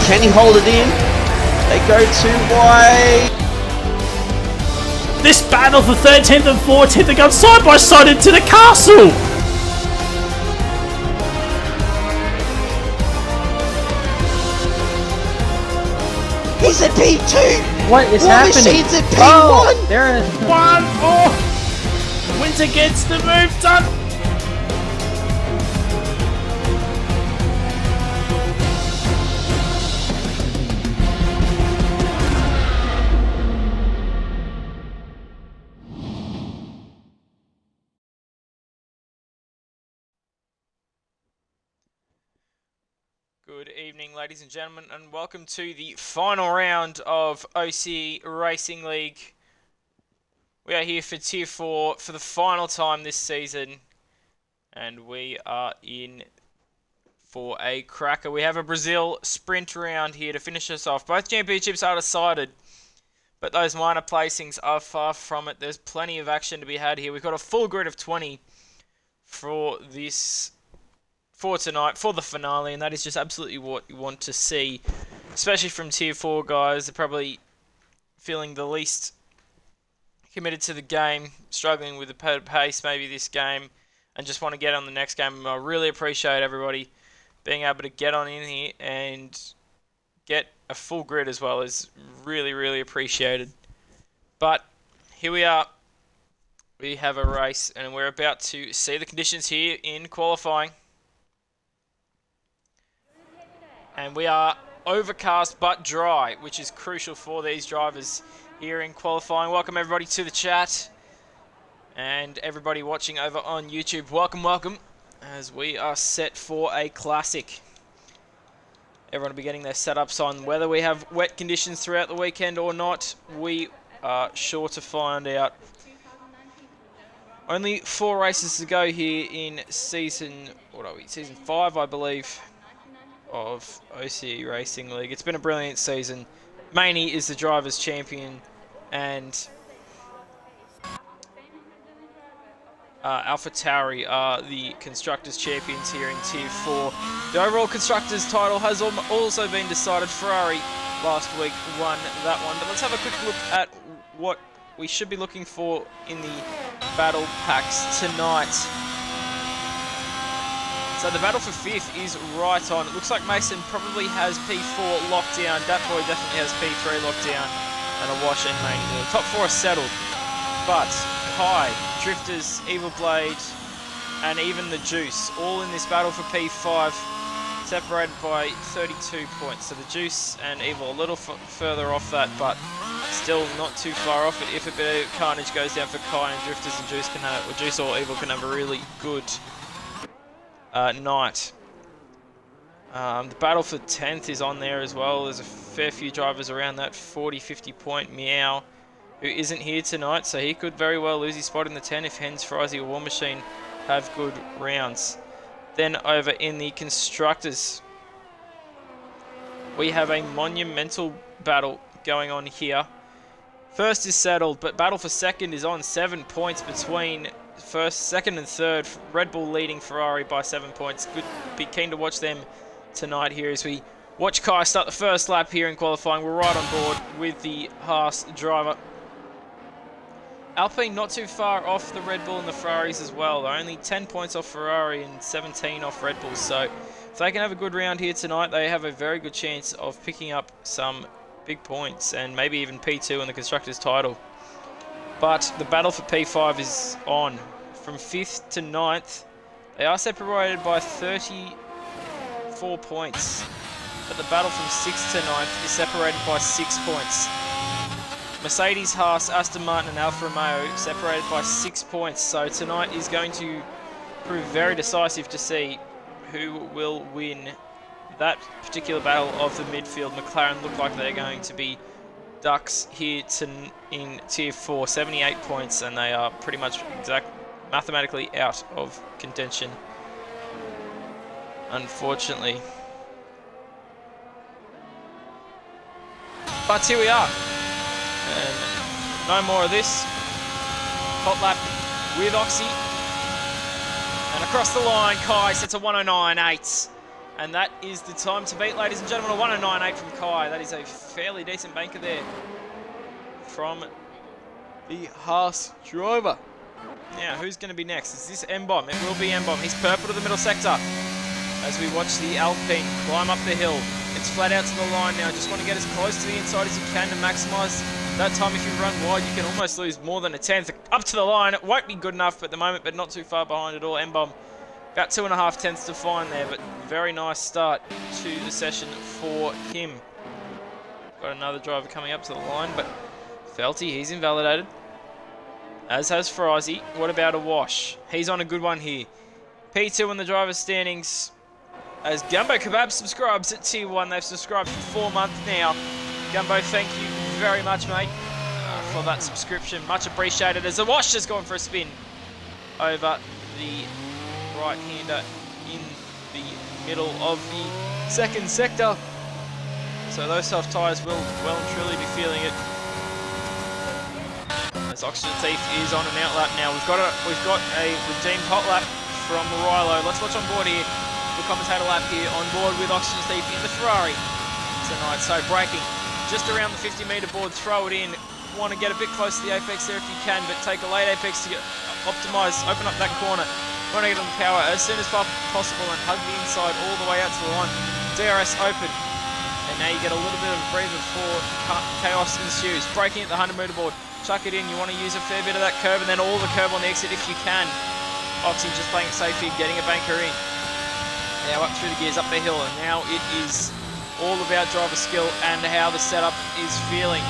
Can he hold it in? They go too wide. This battle for 13th and 14th, they go side by side into the castle. He's at P2. What is happening? Machine's at P1. Oh, there is One. Oh, Winter gets the move done. Good evening, ladies and gentlemen, and welcome to the final round of OCERL Racing League. We are here for Tier 4 for the final time this season, and we are in for a cracker. We have a Brazil sprint round here to finish us off. Both championships are decided, but those minor placings are far from it. There's plenty of action to be had here. We've got a full grid of 20 for tonight, for the finale, and that is just absolutely what you want to see, especially from Tier 4 guys. They're probably feeling the least committed to the game, struggling with the pace maybe this game, and just want to get on the next game. And I really appreciate everybody being able to get on in here and get a full grid as well is really, really appreciated. But here we are. We have a race, and we're about to see the conditions here in qualifying. And we are overcast but dry, which is crucial for these drivers here in qualifying. Welcome everybody to the chat. And everybody watching over on YouTube, welcome, as we are set for a classic. Everyone will be getting their setups on. Whether we have wet conditions throughout the weekend or not, we are sure to find out. Only 4 races to go here in season 5, I believe, of OCERL Racing League. It's been a brilliant season. Maney is the Drivers' Champion, and Alpha Tauri are the Constructors' Champions here in Tier 4. The overall Constructors' title has also been decided. Ferrari last week won that one, but let's have a quick look at what we should be looking for in the battle packs tonight. So the battle for 5th is right on. It looks like Mason probably has P4 locked down. Dat Boy definitely has P3 locked down. And a Wash and Maney. The top 4 are settled. But Kai, Drifters, Evil Blade, and even the Juice, all in this battle for P5, separated by 32 points. So the Juice and Evil a little further off that, but still not too far off it. If a bit of carnage goes down for Kai, and Drifters and Juice can have, or Juice or Evil can have a really good night. The battle for 10th is on there as well. There's a fair few drivers around that 40-50 point. Meow, who isn't here tonight, so he could very well lose his spot in the 10 if Hens, Frizy or War Machine have good rounds. Then over in the Constructors, we have a monumental battle going on here. First is settled, but battle for second is on. 7 points between first, second and third. Red Bull leading Ferrari by 7 points. Good, be keen to watch them tonight here as we watch Kai start the first lap here in qualifying. We're right on board with the Haas driver. Alpine not too far off the Red Bull and the Ferraris as well. They're only 10 points off Ferrari and 17 off Red Bull. So if they can have a good round here tonight, they have a very good chance of picking up some big points and maybe even P2 in the Constructors' title. But the battle for P5 is on. From 5th to 9th, they are separated by 34 points. But the battle from 6th to 9th is separated by 6 points. Mercedes, Haas, Aston Martin and Alfa Romeo separated by 6 points. So tonight is going to prove very decisive to see who will win that particular battle of the midfield. McLaren look like they're going to be ducks here in Tier 4, 78 points, and they are pretty much mathematically out of contention, unfortunately. But here we are, and no more of this. Hot lap with Oxy, and across the line, Kai sets a 109.8. And that is the time to beat, ladies and gentlemen. A 109.8 from Kai. That is a fairly decent banker there from the Haas driver. Now, who's going to be next? Is this M-Bomb? It will be M-Bomb. He's purple to the middle sector as we watch the Alpine climb up the hill. It's flat out to the line now. Just want to get as close to the inside as you can to maximise that time. If you run wide, you can almost lose more than a tenth. Up to the line. It won't be good enough at the moment, but not too far behind at all. M-Bomb about 2.5 tenths to find there, but very nice start to the session for him. Got another driver coming up to the line, but Felty, he's invalidated. As has Frizy. What about a wash? He's on a good one here. P2 in the driver's standings. As Gumbo Kebab subscribes at Tier 1. They've subscribed for 4 months now. Gumbo, thank you very much, mate, for that subscription. Much appreciated. As the wash has gone for a spin over the right-hander in the middle of the second sector. So those soft tyres will well and truly be feeling it. As Oxygen Thief is on an outlap now. We've got a redeemed hot lap from Rilo. Let's watch on board here. The commentator lap here on board with Oxygen Thief in the Ferrari tonight. So braking just around the 50-metre board. Throw it in. Want to get a bit close to the apex there if you can, but take a late apex to optimise, open up that corner. Want to get on the power as soon as possible and hug the inside all the way out to the line. DRS open. And now you get a little bit of a breather before chaos ensues. Braking at the 100-metre board. Chuck it in. You want to use a fair bit of that curb and then all the curb on the exit if you can. Oxy just playing it safe here, getting a banker in. Now up through the gears, up the hill, and now it is all about driver skill and how the setup is feeling.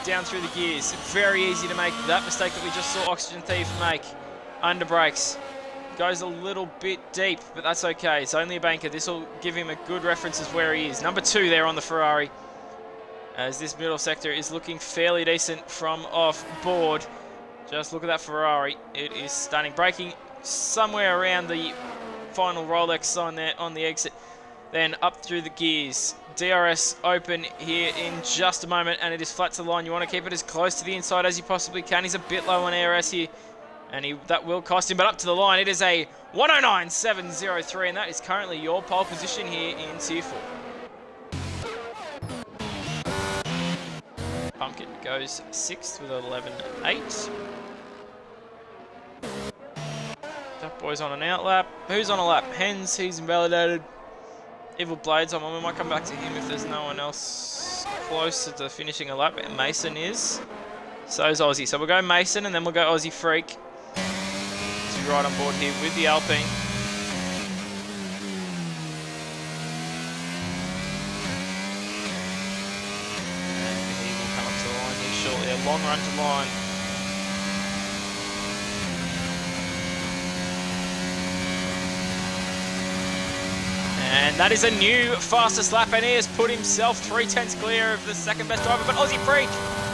Down through the gears. Very easy to make that mistake that we just saw Oxygen Thief make. Under brakes. Goes a little bit deep, but that's okay. It's only a banker. This will give him a good reference as where he is. Number 2 there on the Ferrari. As this middle sector is looking fairly decent from off board. Just look at that Ferrari. It is stunning. Braking somewhere around the final Rolex sign there on the exit. Then up through the gears. DRS open here in just a moment, and it is flat to the line. You want to keep it as close to the inside as you possibly can. He's a bit low on ARS here, and that will cost him, but up to the line. It is a 109.703, and that is currently your pole position here in Tier 4. Pumpkin goes 6th with 11.8. That boy's on an outlap. Who's on a lap? Hens, he's invalidated. Evil Blades, we might come back to him if there's no one else closer to finishing a lap. Mason is. So is Aussie. So we'll go Mason and then we'll go Aussie Freak. To be right on board here with the Alpine. Shortly, a long run to line. And that is a new fastest lap, and he has put himself 3 tenths clear of the second best driver. But Aussie Freak,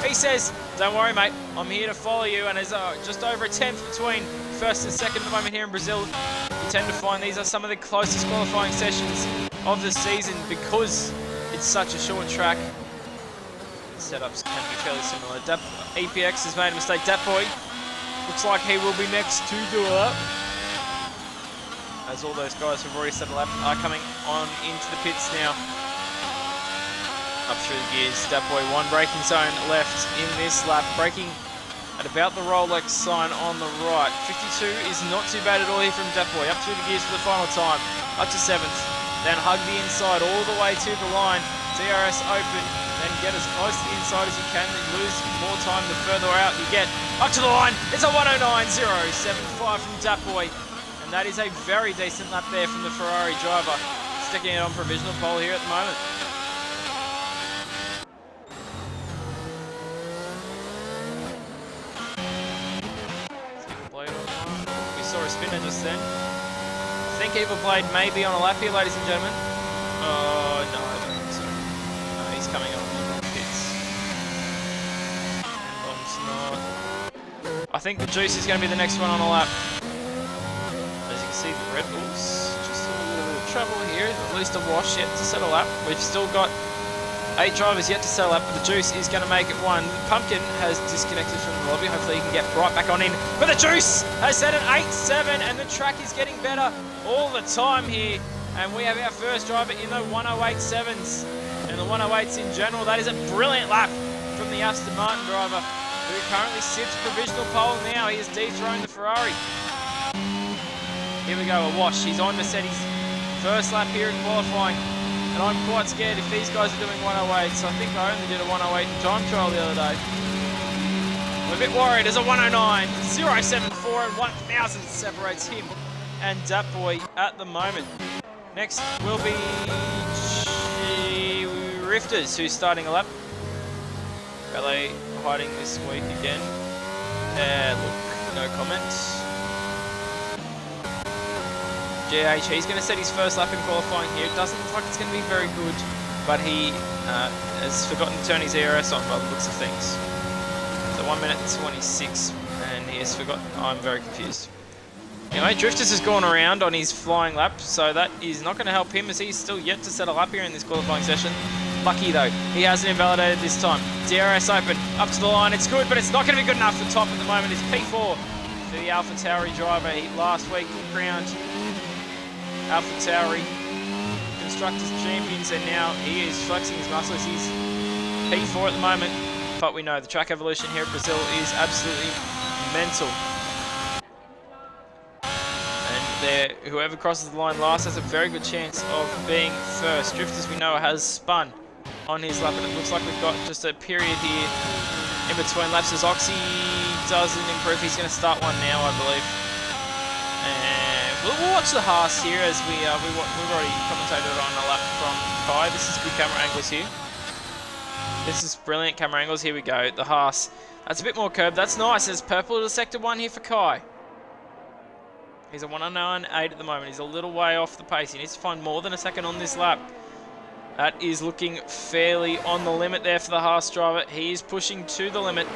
he says, don't worry mate, I'm here to follow you, and there's just over a tenth between first and second at the moment here in Brazil. You tend to find these are some of the closest qualifying sessions of the season because it's such a short track. Setups can be fairly similar. EPX has made a mistake. Dat Boy looks like he will be next to do it. As all those guys who've already set a lap are coming on into the pits now. Up through the gears. Dat Boy, one braking zone left in this lap. Braking at about the Rolex sign on the right. 52 is not too bad at all here from Dat Boy. Up through the gears for the final time. Up to 7th. Then hug the inside all the way to the line. DRS open. Then get as close to the inside as you can, then lose more time the further out you get. Up to the line, it's a 109.075 from Dat Boy. And that is a very decent lap there from the Ferrari driver. Sticking it on provisional pole here at the moment. We saw a spinner just then. I think Evil Blade may be on a lap here, ladies and gentlemen. Oh, no, I don't think so. No, he's coming on. I think the Juice is going to be the next one on a lap. As you can see, the Red Bulls just a little bit of trouble here. At least a wash yet to settle up. We've still got 8 drivers yet to settle up, but the Juice is going to make it one. Pumpkin has disconnected from the lobby. Hopefully he can get right back on in. But the Juice has set an 8.7, and the track is getting better all the time here And we have our first driver in the 108.7s and the 108s in general. That is a brilliant lap from the Aston Martin driver, who currently sits provisional pole now. He has dethroned the Ferrari. Here we go, a wash. He's on to set his first lap here in qualifying. And I'm quite scared if these guys are doing 108s. I think I only did a 108 in time trial the other day. I'm a bit worried. There's a 109, 074 and 1,000 separates him and that boy at the moment. Next will be Rifters, who's starting a lap. Ballet hiding this week again. Look, no comments. GH, he's going to set his first lap in qualifying here. It doesn't look like it's going to be very good, but he has forgotten to turn his ERS on by the looks of things. So 1 minute and 26, and he has forgotten. I'm very confused. Anyway, Drifters has gone around on his flying lap, so that is not going to help him as he's still yet to set a lap here in this qualifying session. Lucky though, he hasn't invalidated this time. DRS open, up to the line, it's good, but it's not going to be good enough for top at the moment. It's P4 for the Alpha Tauri driver. He last week crowned Alpha Tauri Constructors Champions, and now he is flexing his muscles. He's P4 at the moment, but we know the track evolution here in Brazil is absolutely mental. There, whoever crosses the line last has a very good chance of being first. Drifters, we know, has spun on his lap, and it looks like we've got just a period here in between laps as Oxy doesn't improve. He's going to start one now, I believe. And we'll watch the Haas here as we've already commentated on a lap from Kai. This is good camera angles here. This is brilliant camera angles. Here we go. The Haas. That's a bit more curved. That's nice. There's purple to sector 1 here for Kai. He's a 109.8 at the moment. He's a little way off the pace. He needs to find more than a second on this lap. That is looking fairly on the limit there for the Haas driver. He is pushing to the limit.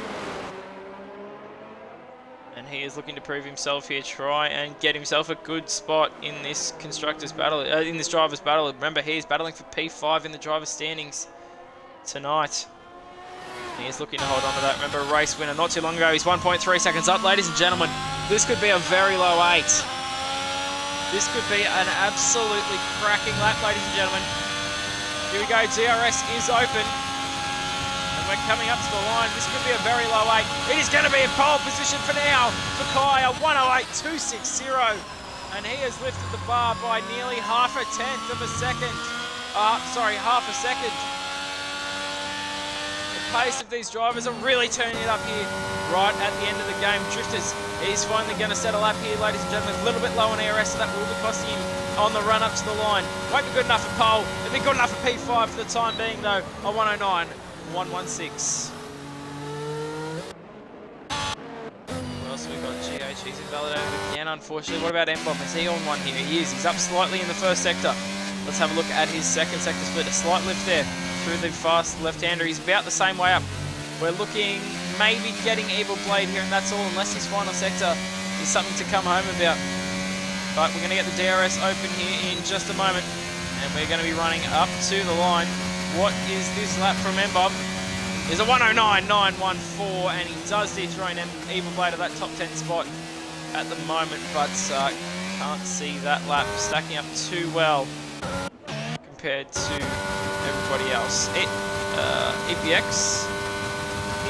And he is looking to prove himself here. Try and get himself a good spot in this constructors battle, in this drivers battle. Remember, he is battling for P5 in the driver standings tonight. He is looking to hold on to that. Remember, a race winner not too long ago. He's 1.3 seconds up. Ladies and gentlemen, this could be a very low 8. This could be an absolutely cracking lap, ladies and gentlemen. Here we go. DRS is open. And we're coming up to the line. This could be a very low 8. It is going to be in pole position for now for Kai, a 108.260. And he has lifted the bar by nearly half a second. Half a second. Pace of these drivers are really turning it up here right at the end of the game. Drifters, he's finally going to settle up here, ladies and gentlemen. A little bit low on ERS, so that will be costing him on the run up to the line. Won't be good enough for pole. It'll be good enough for P5 for the time being, though. A 109.116. What else have we got? GH, he's invalidated again, unfortunately. What about M-Bomb? Is he on one here? He is. He's up slightly in the first sector. Let's have a look at his second sector split. A slight lift there through the fast left-hander. He's about the same way up. We're looking maybe getting Evil Blade here, and that's all, unless his final sector is something to come home about. But we're going to get the DRS open here in just a moment, and we're going to be running up to the line. What is this lap from M-Bob? There's a 109.914, and he does dethrone Evil Blade at that top 10 spot at the moment, but can't see that lap stacking up too well compared to everybody else. EPX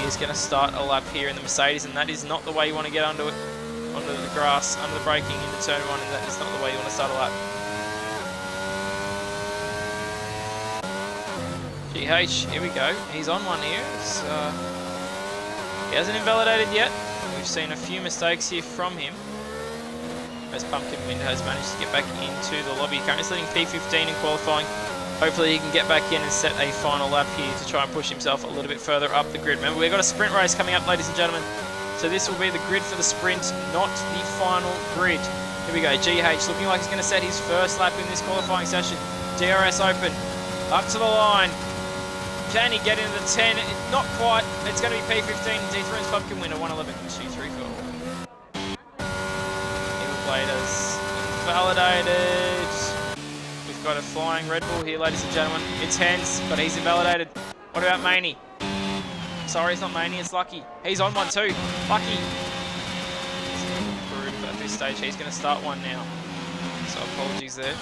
is going to start a lap here in the Mercedes, and that is not the way you want to get onto the grass, under the braking into turn 1, and that is not the way you want to start a lap. GH, here we go. He's on one here. He hasn't invalidated yet. We've seen a few mistakes here from him, as Pumpkin Wind has managed to get back into the lobby. Currently sitting P15 in qualifying. Hopefully he can get back in and set a final lap here to try and push himself a little bit further up the grid. Remember, we've got a sprint race coming up, ladies and gentlemen. So this will be the grid for the sprint, not the final grid. Here we go, GH looking like he's going to set his first lap in this qualifying session. DRS open, up to the line. Can he get into the 10? Not quite. It's going to be P15. D3's Pumpkin Winner, 111, 2, 3, 4. Evil Blade has invalidated. We've got a flying Red Bull here, ladies and gentlemen. It's Hens, but he's invalidated. What about Maney? Sorry, it's not Maney, it's Lucky. He's on one too. Lucky. He's improved at this stage. He's going to start one now. So apologies there.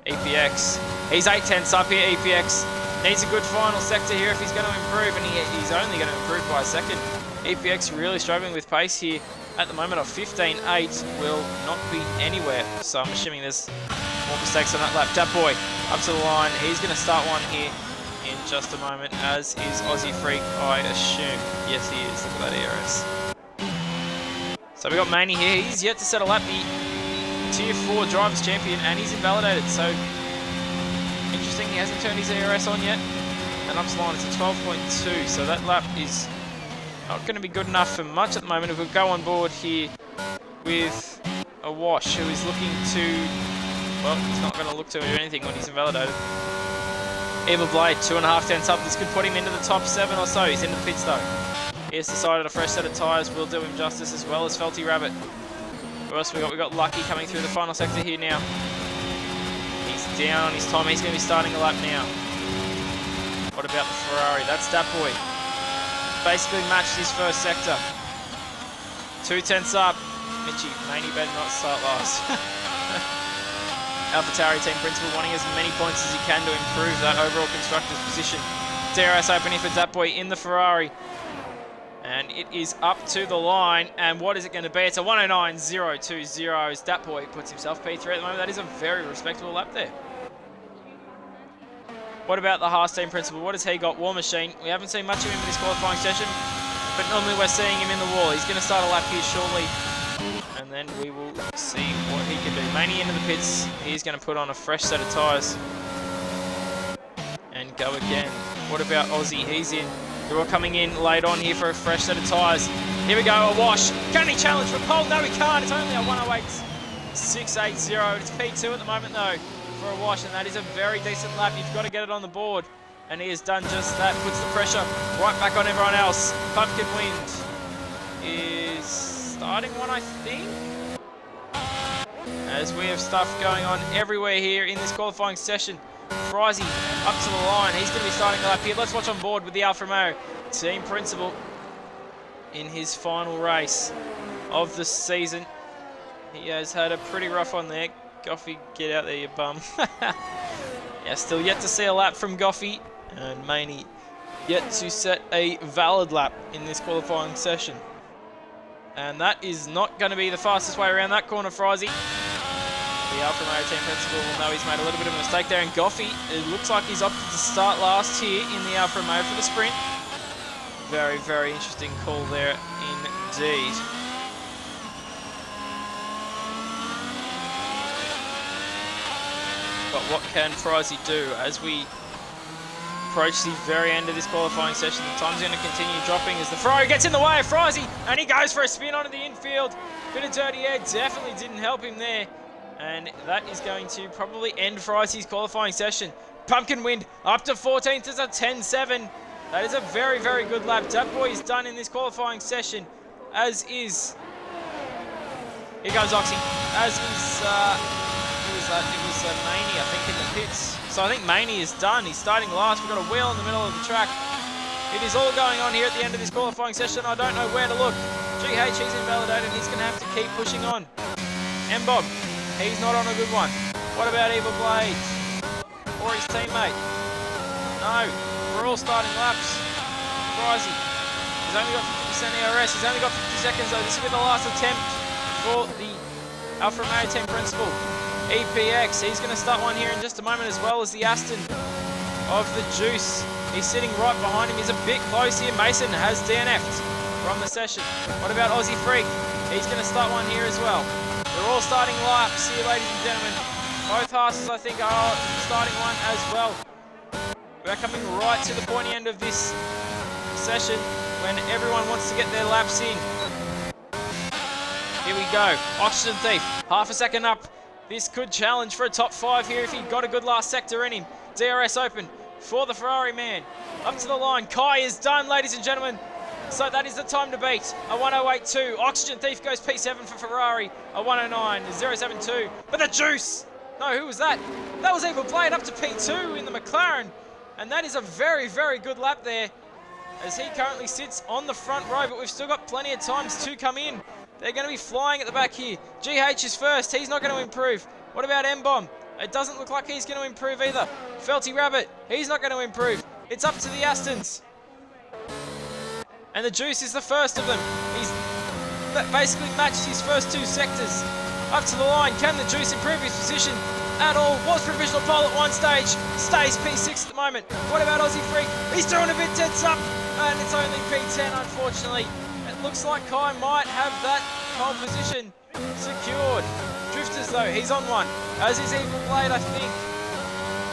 EPX. He's 8/10 up here, EPX. Needs a good final sector here if he's going to improve, and he's only going to improve by a second. EPX really struggling with pace here. At the moment of 15.8 will not be anywhere, so I'm assuming there's more mistakes on that lap. Dat Boy up to the line. He's going to start one here in just a moment, as is Aussie Freak, I assume. Yes, he is. Look at that ERS. So we got Maney here. He's yet to settle up the Tier 4 Drivers Champion, and he's invalidated. So interesting, he hasn't turned his ERS on yet. And up to the line, it's a 12.2. So that lap is not going to be good enough for much at the moment. If we go on board here with a Wash, who is looking to, well, he's not going to look to do anything when he's invalidated. Evil Blade, 2.5 tenths up. This could put him into the top 7 or so. He's in the pits though. He has decided a fresh set of tyres will do him justice, as well as Felty Rabbit. Who else we got? We got Lucky coming through the final sector here now. He's down on his time. He's going to be starting a lap now. What about the Ferrari? That's Dat Boy. Basically matched his first sector. 2 tenths up. Mitchie, Maney better not start last. AlphaTauri team principal wanting as many points as he can to improve that overall constructor's position. DRS opening for Dat Boy in the Ferrari. And it is up to the line. And what is it going to be? It's a 109.020 as Dat Boy puts himself P3 at the moment. That is a very respectable lap there. What about the Haas team principal? What has he got? War Machine. We haven't seen much of him in this qualifying session, but normally we're seeing him in the wall. He's going to start a lap here shortly, and then we will see what he can do. Maney into the pits. He's going to put on a fresh set of tyres and go again. What about Aussie? He's in. They're all coming in late on here for a fresh set of tyres. Here we go, a Wash. Can he challenge for pole? No, he can't. It's only a 108.680. It's P2 at the moment, though, for a Wash, and that is a very decent lap. You've got to get it on the board, and he has done just that. Puts the pressure right back on everyone else. Pumpkin Wind is starting one, I think, as we have stuff going on everywhere here in this qualifying session. Frizy up to the line. He's going to be starting the lap here. Let's watch on board with the Alfa Romeo team principal in his final race of the season. He has had a pretty rough one there. Goffy, get out there, you bum. Yeah, still yet to see a lap from Goffy, and Maney yet to set a valid lap in this qualifying session. And that is not going to be the fastest way around that corner, Frizy. The Alfa Romeo team principal will know he's made a little bit of a mistake there, and Goffy, it looks like he's opted to start last here in the Alfa Romeo for the sprint. Very, very interesting call there indeed. But what can Frizy do as we approach the very end of this qualifying session? The time's going to continue dropping as the Ferrari gets in the way of Frizy, and he goes for a spin onto the infield. Bit of dirty air definitely didn't help him there, and that is going to probably end Frizy's qualifying session. Pumpkin Wind up to 14th as a 10.7. That is a very, very good lap. Dat Boy is done in this qualifying session, as is... Here goes Oxy, as is... It was Maney, I think, in the pits. So I think Maney is done. He's starting last. We've got a wheel in the middle of the track. It is all going on here at the end of this qualifying session. I don't know where to look. GH, he's invalidated. He's going to have to keep pushing on. M-Bob, he's not on a good one. What about Evil Blade? Or his teammate? No. We're all starting laps. Frizy. He's only got 50% ERS. He's only got 50 seconds, though. This will be the last attempt for the Alfa Romeo team principal. EPX, he's going to start one here in just a moment, as well as the Aston of the Juice. He's sitting right behind him. He's a bit close here. Mason has DNF'd from the session. What about Aussie Freak? He's going to start one here as well. They're all starting laps here, ladies and gentlemen. Both Haases, I think, are starting one as well. We're coming right to the pointy end of this session when everyone wants to get their laps in. Here we go. Oxygen Thief, half a second up. This could challenge for a top 5 here if he got a good last sector in him. DRS open for the Ferrari man. Up to the line. Kai is done, ladies and gentlemen. So that is the time to beat. A 108.2. Oxygen Thief goes P7 for Ferrari. A 109.072. But the Juice! No, who was that? That was Evil Blade up to P2 in the McLaren. And that is a very, very good lap there, as he currently sits on the front row. But we've still got plenty of times to come in. They're going to be flying at the back here. GH is first. He's not going to improve. What about M-Bomb? It doesn't look like he's going to improve either. Felty Rabbit, he's not going to improve. It's up to the Astons. And the Juice is the first of them. He's basically matched his first two sectors. Up to the line, can the Juice improve his position at all? Was provisional pole at one stage, stays P6 at the moment. What about Aussie Freak? He's doing a bit tense up, and it's only P10 unfortunately. It looks like Kai might have that pole position secured. Drifters though, he's on one, as is Evil Blade I think.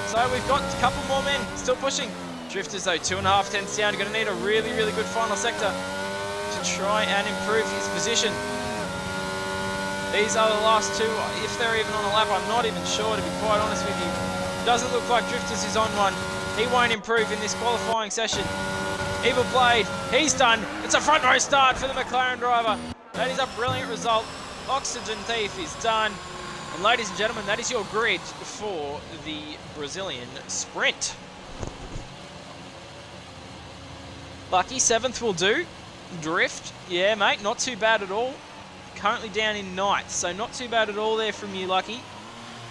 So we've got a couple more men still pushing. Drifters though, 2.5 tenths down, going to need a really good final sector to try and improve his position. These are the last two, if they're even on a lap, I'm not even sure to be quite honest with you. Doesn't look like Drifters is on one. He won't improve in this qualifying session. Evil Blade, he's done. It's a front row start for the McLaren driver. That is a brilliant result. Oxygen Thief is done. And ladies and gentlemen, that is your grid for the Brazilian Sprint. Lucky, 7th will do. Drift, yeah mate, not too bad at all. Currently down in 9th, so not too bad at all there from you, Lucky.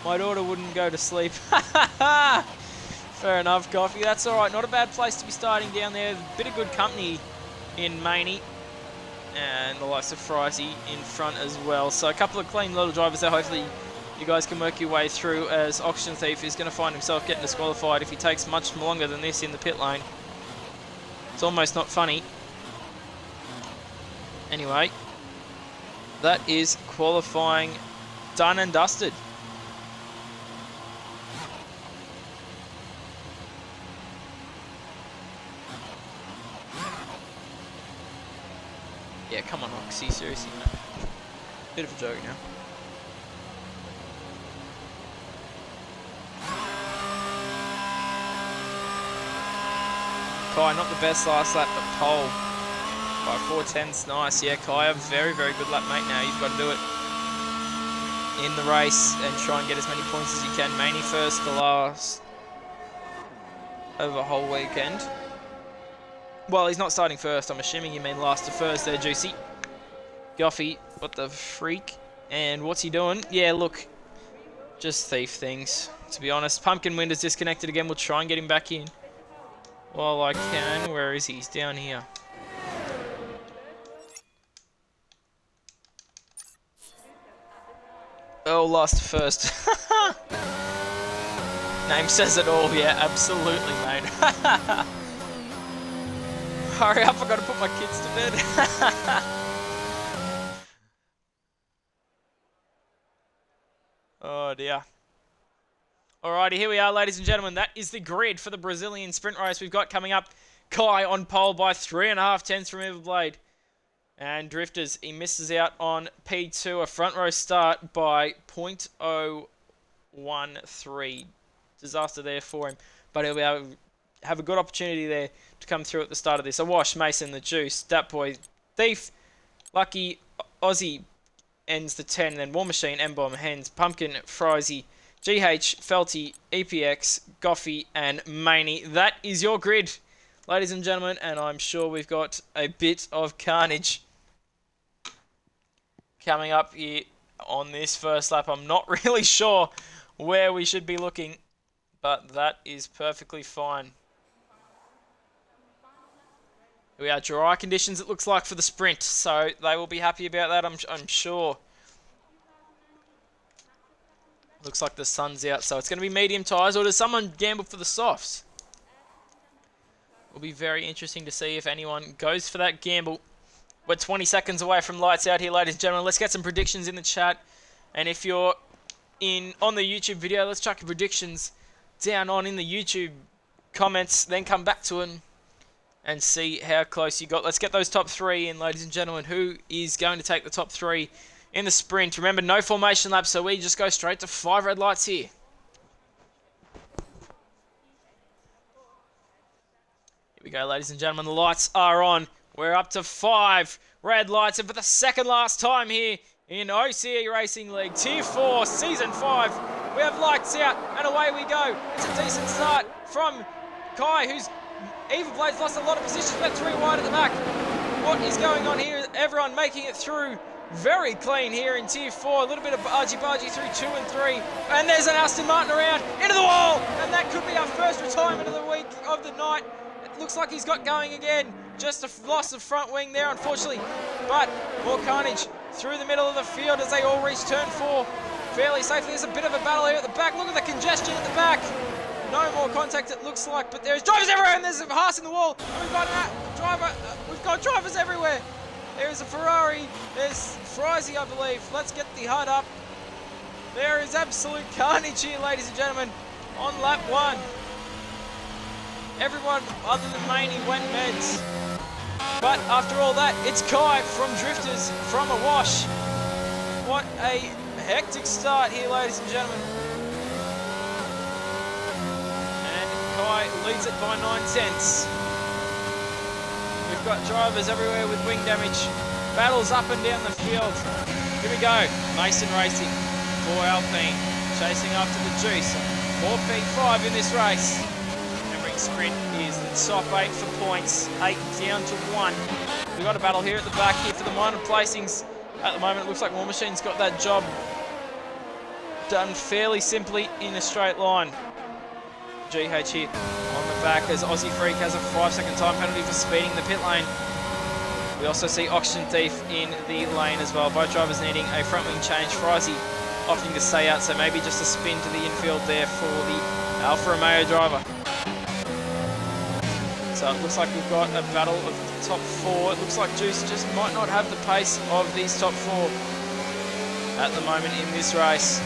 My daughter wouldn't go to sleep. Fair enough, Coffee, that's alright. Not a bad place to be starting down there. A bit of good company in Maney. And the likes of Frizy in front as well. So a couple of clean little drivers there. Hopefully you guys can work your way through, as Oxygen Thief is going to find himself getting disqualified if he takes much longer than this in the pit lane. It's almost not funny. Anyway, that is qualifying done and dusted. Yeah, come on, Oxy, seriously, man. Bit of a joke now. Kai, not the best last lap, but pole by 4 tenths. Nice. Yeah, Kai, a very good lap, mate. Now you've got to do it in the race and try and get as many points as you can. Maney first to last over the whole weekend. Well, he's not starting first. I'm assuming you mean last to first there, Juicy. Goffy, what the freak? And what's he doing? Yeah, look, just thief things, to be honest. Pumpkin Windows disconnected again. We'll try and get him back in while I can. Where is he? He's down here. Oh, last to first. Name says it all. Yeah, absolutely, mate. Hurry up, I've got to put my kids to bed. Oh dear. Alrighty, here we are, ladies and gentlemen. That is the grid for the Brazilian sprint race we've got coming up. Kai on pole by 3.5 tenths from Everblade. And Drifters, he misses out on P2, a front row start by 0.013. Disaster there for him. But he'll be able to have a good opportunity there to come through at the start of this. Awash, Mason, the Juice, Dat Boy, Thief, Lucky, Aussie ends the 10, then War Machine, M-Bomb, Hens, Pumpkin, Frizy, GH, Felty, EPX, Goffy, and Maney. That is your grid, ladies and gentlemen, and I'm sure we've got a bit of carnage coming up here on this first lap. I'm not really sure where we should be looking, but that is perfectly fine. We are dry conditions, it looks like, for the sprint, so they will be happy about that, I'm sure. Looks like the sun's out, so it's going to be medium tyres, or does someone gamble for the softs? It'll be very interesting to see if anyone goes for that gamble. We're 20 seconds away from lights out here, ladies and gentlemen. Let's get some predictions in the chat, and if you're on the YouTube video, let's chuck your predictions down in the YouTube comments, then come back to them and see how close you got. Let's get those top 3 in, ladies and gentlemen. Who is going to take the top 3 in the sprint? Remember, no formation laps, so we just go straight to 5 red lights here. Here we go, ladies and gentlemen. The lights are on. We're up to 5 red lights, and for the second last time here in OCE Racing League Tier 4, Season 5, we have lights out, and away we go. It's a decent start from Kai, who's Evil Blade's lost a lot of positions, but 3 wide at the back. What is going on here? Everyone making it through very clean here in Tier 4. A little bit of argy-bargy through 2 and 3. And there's an Aston Martin around, into the wall! And that could be our first retirement of the week, of the night. It looks like he's got going again. Just a loss of front wing there, unfortunately. But more carnage through the middle of the field as they all reach turn 4 fairly safely. There's a bit of a battle here at the back. Look at the congestion at the back. No more contact, it looks like, but there's drivers everywhere, and there's a Haas in the wall. And we've got a driver. We've got drivers everywhere. There's a Ferrari. There's Frizy, I believe. Let's get the HUD up. There is absolute carnage here, ladies and gentlemen, on lap 1. Everyone other than Maney went meds. But after all that, it's Kai from Drifters from a wash. What a hectic start here, ladies and gentlemen. Kai leads it by 9/10. We've got drivers everywhere with wing damage. Battles up and down the field. Here we go. Mason Racing for Alpine. Chasing after the Juice. 4P5 in this race. Remembering Sprint is the top 8 for points. 8 down to 1. We've got a battle here at the back here for the minor placings. At the moment, it looks like War Machine's got that job done fairly simply in a straight line. GH here on the back as Aussie Freak has a 5-second time penalty for speeding the pit lane. We also see Oxygen Thief in the lane as well. Both drivers needing a front wing change. Frizy opting to stay out, so maybe just a spin to the infield there for the Alfa Romeo driver. So it looks like we've got a battle of the top 4. It looks like Juice just might not have the pace of these top 4 at the moment in this race.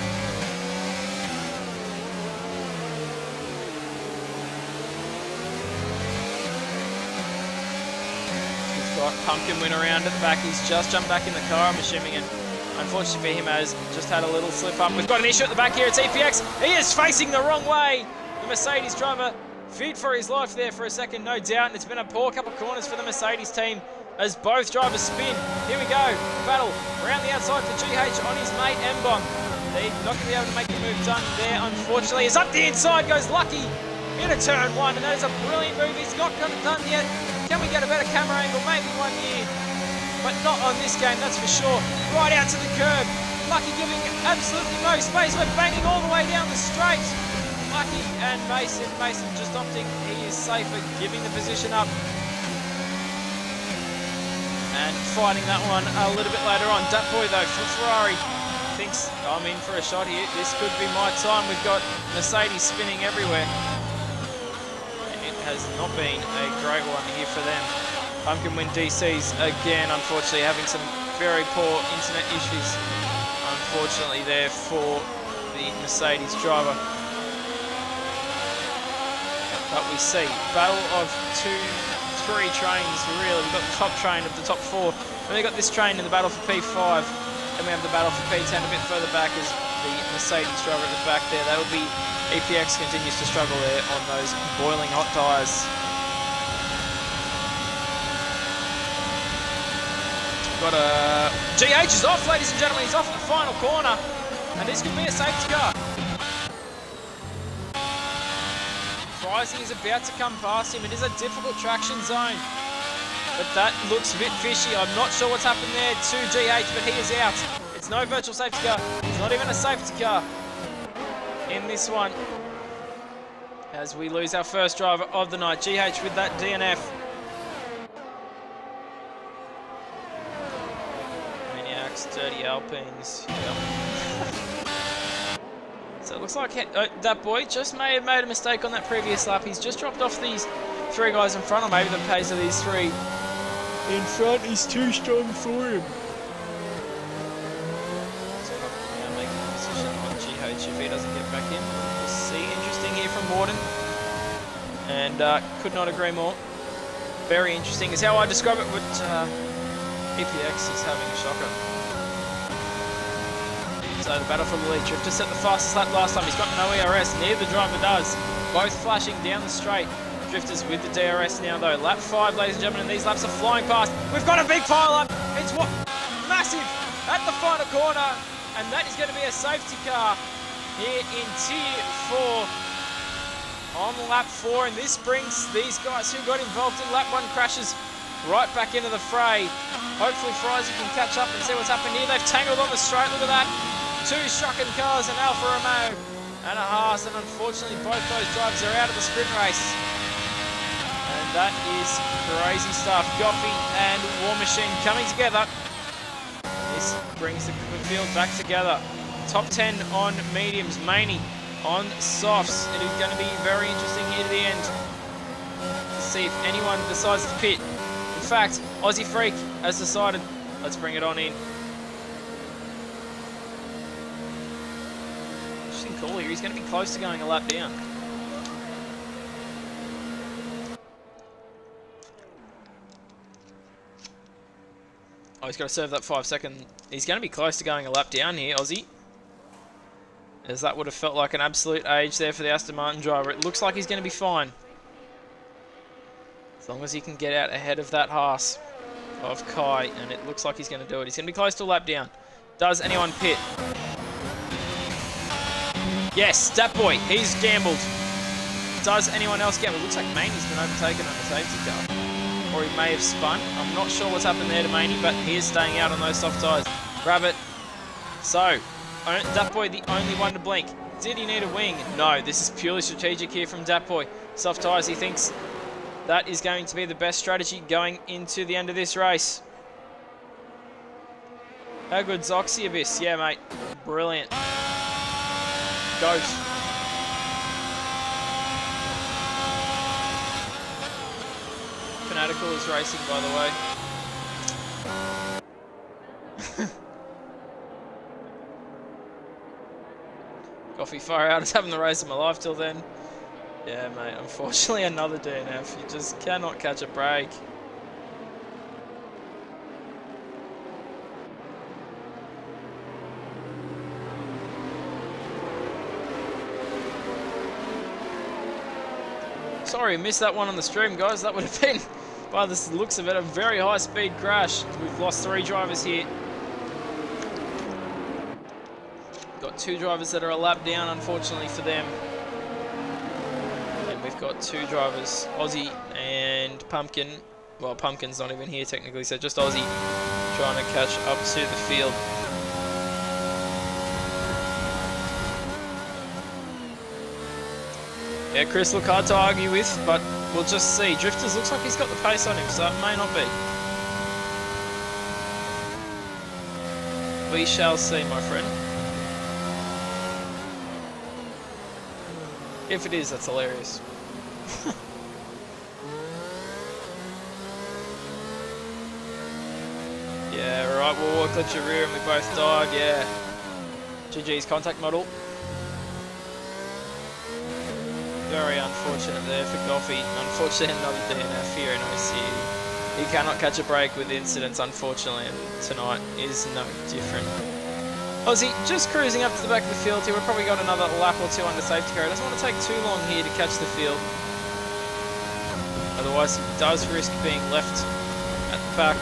Pumpkin went around at the back. He's just jumped back in the car, I'm assuming, and unfortunately for him has just had a little slip up. We've got an issue at the back here at EPX. He is facing the wrong way. The Mercedes driver feared for his life there for a second, no doubt, and it's been a poor couple of corners for the Mercedes team as both drivers spin. Here we go. Battle around the outside for GH on his mate Mbong. They're not going to be able to make the move done there, unfortunately. It's up the inside, goes Lucky into turn 1, and that is a brilliant move. He's not got it done yet. Can we get a better camera angle? Maybe one year, but not on this game, that's for sure. Right out to the curb. Lucky giving absolutely no space. We're banging all the way down the straight. Lucky and Mason. Mason just opting. He is safer, giving the position up. And fighting that one a little bit later on. Dat Boy, though, for Ferrari, thinks, I'm in for a shot here. This could be my time. We've got Mercedes spinning everywhere. Has not been a great one here for them. Pumpkin win DCs again, unfortunately, having some very poor internet issues, unfortunately, there for the Mercedes driver. But we see battle of 2-3 trains, really. We've got the top train of the top 4, and we've got this train in the battle for P5, and we have the battle for P10 a bit further back as the Mercedes driver at the back there. That will be EPX continues to struggle there on those boiling hot tyres. Got a... GH is off, ladies and gentlemen. He's off at the final corner. And this could be a safety car. Frizy is about to come past him. It is a difficult traction zone. But that looks a bit fishy. I'm not sure what's happened there to GH, but he is out. It's no virtual safety car. It's not even a safety car in this one, as we lose our first driver of the night. GH with that DNF. Maniacs, dirty Alpines. Yeah. So it looks like that boy just may have made a mistake on that previous lap. He's just dropped off these 3 guys in front, or maybe the pace of these 3 in front is too strong for him. If he doesn't get back in, we'll see. Interesting here from Morden, and could not agree more. Very interesting is how I describe it, but EPX is having a shocker. So the battle for the lead. Drifter set the fastest lap last time. He's got no ERS, neither driver does. Both flashing down the straight. Drifters with the DRS now though. Lap 5, ladies and gentlemen, and these laps are flying past. We've got a big pile up. It's what massive at the final corner, and that is going to be a safety car here in Tier 4 on lap 4, and this brings these guys who got involved in lap 1 crashes right back into the fray. Hopefully Friesen can catch up and see what's happened here. They've tangled on the straight, look at that. Two Strucken cars, an Alfa Romeo and a Haas, and unfortunately both those drivers are out of the sprint race. And that is crazy stuff. Goffey and War Machine coming together. This brings the field back together. Top 10 on mediums, Maney on softs. It is going to be very interesting here to the end to see if anyone decides to pit. In fact, Aussie Freak has decided. Let's bring it on in. Interesting call here. He's going to be close to going a lap down. Oh, he's got to serve that 5 second. He's going to be close to going a lap down here, Aussie. As that would have felt like an absolute age there for the Aston Martin driver. It looks like he's going to be fine. As long as he can get out ahead of that Haas of Kai, and it looks like he's going to do it. He's going to be close to a lap down. Does anyone pit? Yes, that boy, he's gambled. Does anyone else gamble? Looks like Maney's been overtaken on the safety car. Or he may have spun. I'm not sure what's happened there to Maney, but he is staying out on those soft tyres. Rabbit. So, Datboy the only one to blink. Did he need a wing? No, this is purely strategic here from Datboy. Soft tyres, he thinks that is going to be the best strategy going into the end of this race. How good's Oxy Abyss? Yeah, mate. Brilliant. Goat. Fanatical is racing, by the way. Coffee far out is having the race of my life till then. Yeah, mate, unfortunately another DNF. You just cannot catch a break. Sorry, missed that one on the stream, guys. That would have been, by the looks of it, a very high-speed crash. We've lost 3 drivers here. Got 2 drivers that are a lap down, unfortunately for them. And we've got 2 drivers, Aussie and Pumpkin. Well, Pumpkin's not even here technically, so just Aussie trying to catch up to the field. Yeah, Chris, look hard to argue with, but we'll just see. Drifters looks like he's got the pace on him, so it may not be. We shall see, my friend. If it is, that's hilarious. Yeah, right, we'll walk at your rear and we both died, yeah. GG's contact model. Very unfortunate there for Goffey. Unfortunately, another DNF here in OCE. He cannot catch a break with incidents, unfortunately, and tonight is no different. Aussie just cruising up to the back of the field here. We've probably got another lap or 2 under safety car. He doesn't want to take too long here to catch the field. Otherwise, he does risk being left at the back.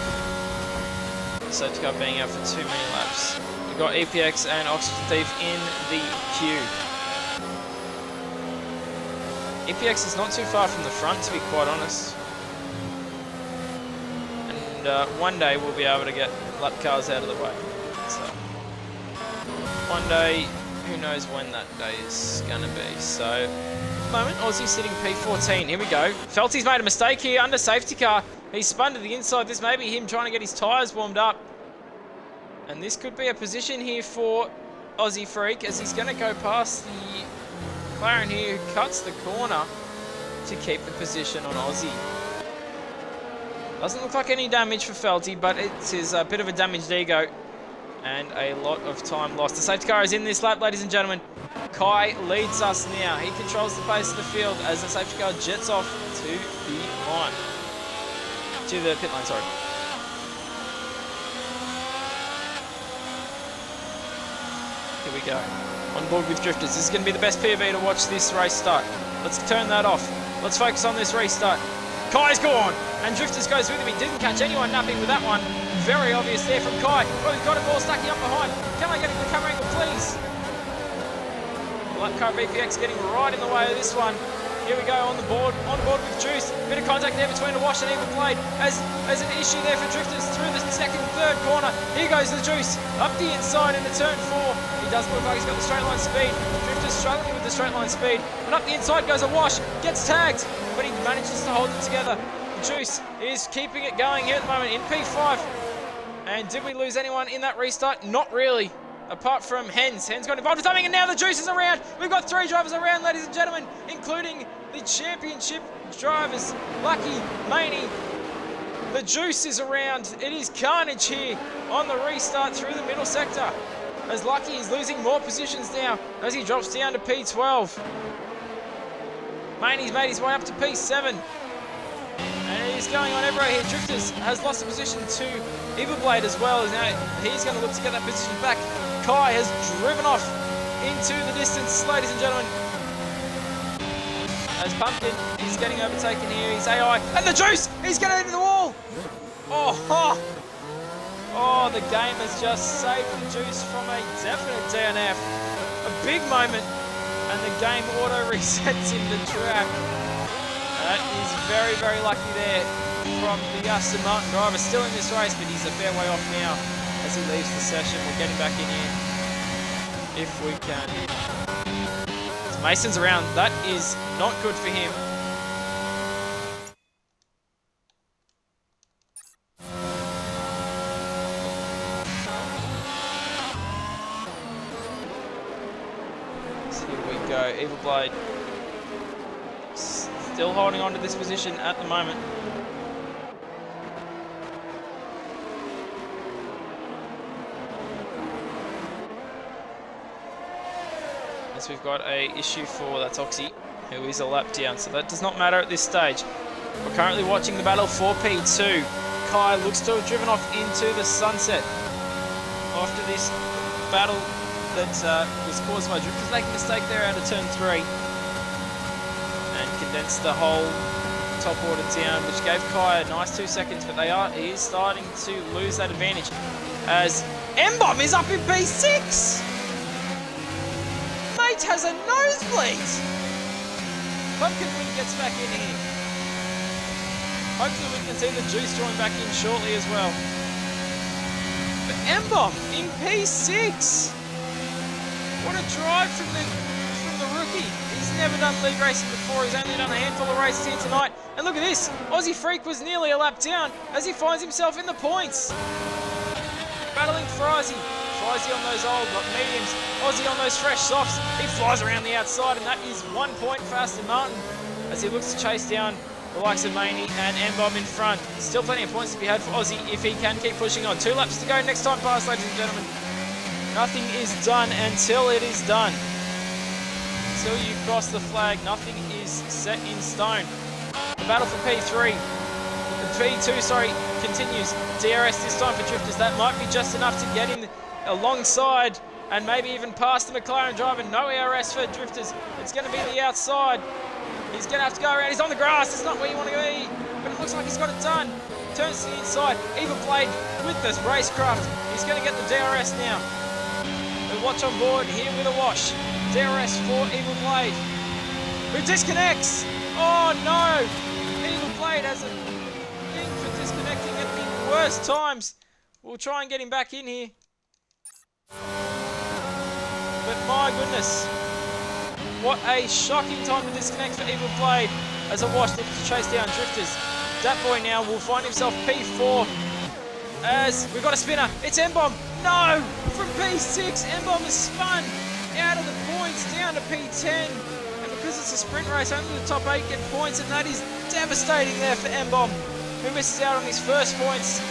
Safety car being out for too many laps. We've got EPX and Oxygen Thief in the queue. EPX is not too far from the front, to be quite honest. And one day we'll be able to get lap cars out of the way. So, one day, who knows when that day is going to be. So, at the moment, Aussie sitting P14. Here we go. Felty's made a mistake here under safety car. He's spun to the inside. This may be him trying to get his tyres warmed up. And this could be a position here for Aussie Freak as he's going to go past the McLaren here who cuts the corner to keep the position on Aussie. Doesn't look like any damage for Felty, but it is a bit of a damaged ego and a lot of time lost. The safety car is in this lap, ladies and gentlemen. Kai leads us now. He controls the pace of the field as the safety car jets off to the line. To the pit lane, sorry. Here we go. On board with Drifters. This is going to be the best PV to watch this race start. Let's turn that off. Let's focus on this restart. Kai's gone! And Drifters goes with him. He didn't catch anyone napping with that one. Very obvious there from Kai. Oh, he's got a ball stacking up behind. Can I get a good camera angle, please? Lap car VPX getting right in the way of this one. Here we go on the board with Juice. Bit of contact there between a Wash and Evil Blade. As an issue there for Drifters through the second, third corner. Here goes the Juice up the inside into turn 4. He does look like he's got the straight line speed. Drifters struggling with the straight line speed. And up the inside goes a Wash. Gets tagged, but he manages to hold it together. The Juice is keeping it going here at the moment in P5. And did we lose anyone in that restart? Not really. Apart from Hens. Hens got involved with something, and now the Juice is around. We've got 3 drivers around, ladies and gentlemen, including the championship drivers, Lucky, Maney. The Juice is around. It is carnage here on the restart through the middle sector, as Lucky is losing more positions now as he drops down to P12. Maney's made his way up to P7. And he's going on everywhere here. Drifters has lost the position to Evil Blade as well, as now he's going to look to get that position back. Kai has driven off into the distance, ladies and gentlemen. As Pumpkin is getting overtaken here, he's AI, and the Juice, he's getting into the wall. Oh, the game has just saved the Juice from a definite DNF. A big moment, and the game auto resets in the track. That is very, very lucky there from the Aston Martin driver. Still in this race, but he's a fair way off now as he leaves the session. We're getting back in here if we can. So Mason's around. That is not good for him. So here we go. Evil Blade still holding on to this position at the moment. As we've got a issue for, that's Oxy, who is a lap down, so that does not matter at this stage. We're currently watching the battle for P2. Kai looks to have driven off into the sunset after this battle that was caused by Drifters making a mistake there out of turn 3. And condensed the whole top order down, which gave Kai a nice 2 seconds, but he is starting to lose that advantage as M-Bomb is up in P6! Mate has a nosebleed! Pumpkin Wing gets back in here. Hopefully we can see the Juice join back in shortly as well. But M-Bomb in P6! What a drive from the rookie. He's never done league racing before. He's only done a handful of races here tonight. And look at this. Aussie Freak was nearly a lap down as he finds himself in the points. Battling Frizy. Frizy on those old mediums. Aussie on those fresh softs. He flies around the outside, and that is 1 point for Aston Martin as he looks to chase down the likes of Maney and M-Bomb in front. Still plenty of points to be had for Aussie if he can keep pushing on. 2 laps to go next time pass, ladies and gentlemen. Nothing is done until it is done. Until you cross the flag, nothing is set in stone. The battle for P3, P2, continues. DRS this time for Drifters. That might be just enough to get him alongside and maybe even past the McLaren driver. No ERS for Drifters. It's going to be the outside. He's going to have to go around. He's on the grass. It's not where you want to be, but it looks like he's got it done. Turns to the inside. Evil Blade with this racecraft. He's going to get the DRS now. The watch on board here with a wash. DRS for Evil Blade, who disconnects. Oh no! Evil Blade has a thing for disconnecting at the worst times. We'll try and get him back in here. But my goodness, what a shocking time to disconnect for Evil Blade as a wash looks to chase down Drifters. That boy now will find himself P4 as we've got a spinner. It's M-Bomb. No! From P6, M-Bomb is spun out of the points down to P10. And because it's a sprint race, only the top 8 get points, and that is devastating there for M-Bomb, who misses out on his first points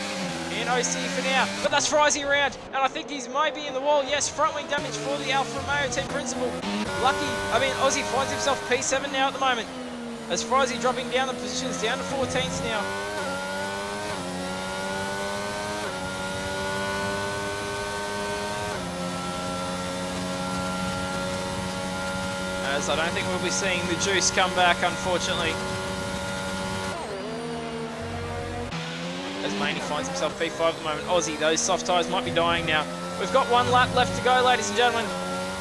in OC for now. But that's Frizy around, and I think he's maybe in the wall. Yes, front wing damage for the Alfa Romeo team principal. Aussie finds himself P7 now at the moment, as Frizy dropping down the positions, down to 14th now. As I don't think we'll be seeing the Juice come back, unfortunately. As Maney finds himself P5 at the moment. Aussie, those soft tyres might be dying now. We've got 1 lap left to go, ladies and gentlemen,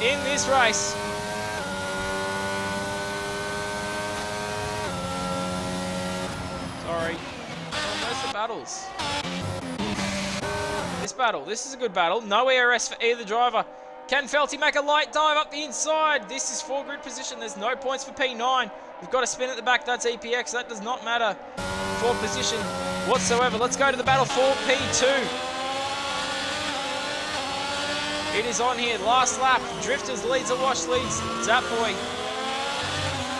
in this race. Ferrari. Oh, where's the battles? This is a good battle. No ERS for either driver. Can Felty make a light dive up the inside? This is 4 grid position. There's no points for P9. We've got a spin at the back. That's EPX. That does not matter for position whatsoever. Let's go to the battle for P2. It is on here. Last lap. Drifters leads a wash, leads Zapboy.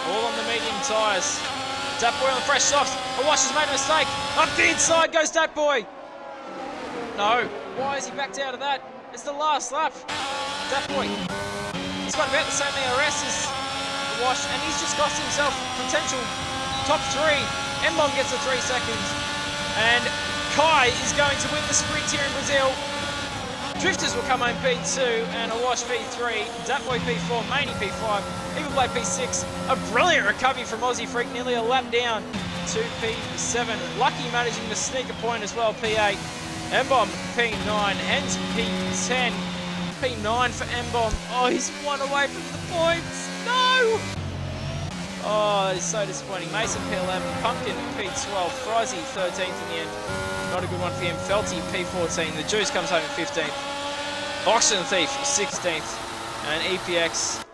All on the medium tyres. Zapboy on the fresh softs. A wash has made a mistake. Up the inside goes Zapboy. No. Why is he backed out of that? It's the last lap. Zapboy. He's got about the same ERS as the wash, and he's just cost himself potential top 3. Mbom gets the 3 seconds. And Kai is going to win the sprint here in Brazil. Drifters will come home P2 and a wash P3, Zapboy P4, Maney P5, Evil Blade P6. A brilliant recovery from Aussie Freak, nearly a lap down to P7. Lucky managing to sneak a point as well, P8. Mbom P9, Hens P10. P9 for Mbom. Oh, he's 1 away from the points. No! Oh, that is so disappointing. Mason P11, Pumpkin P12, Frizy 13th in the end. Not a good one for him. Felty P14. The Juice comes home in 15th. Oxygen Thief 16th. And EPX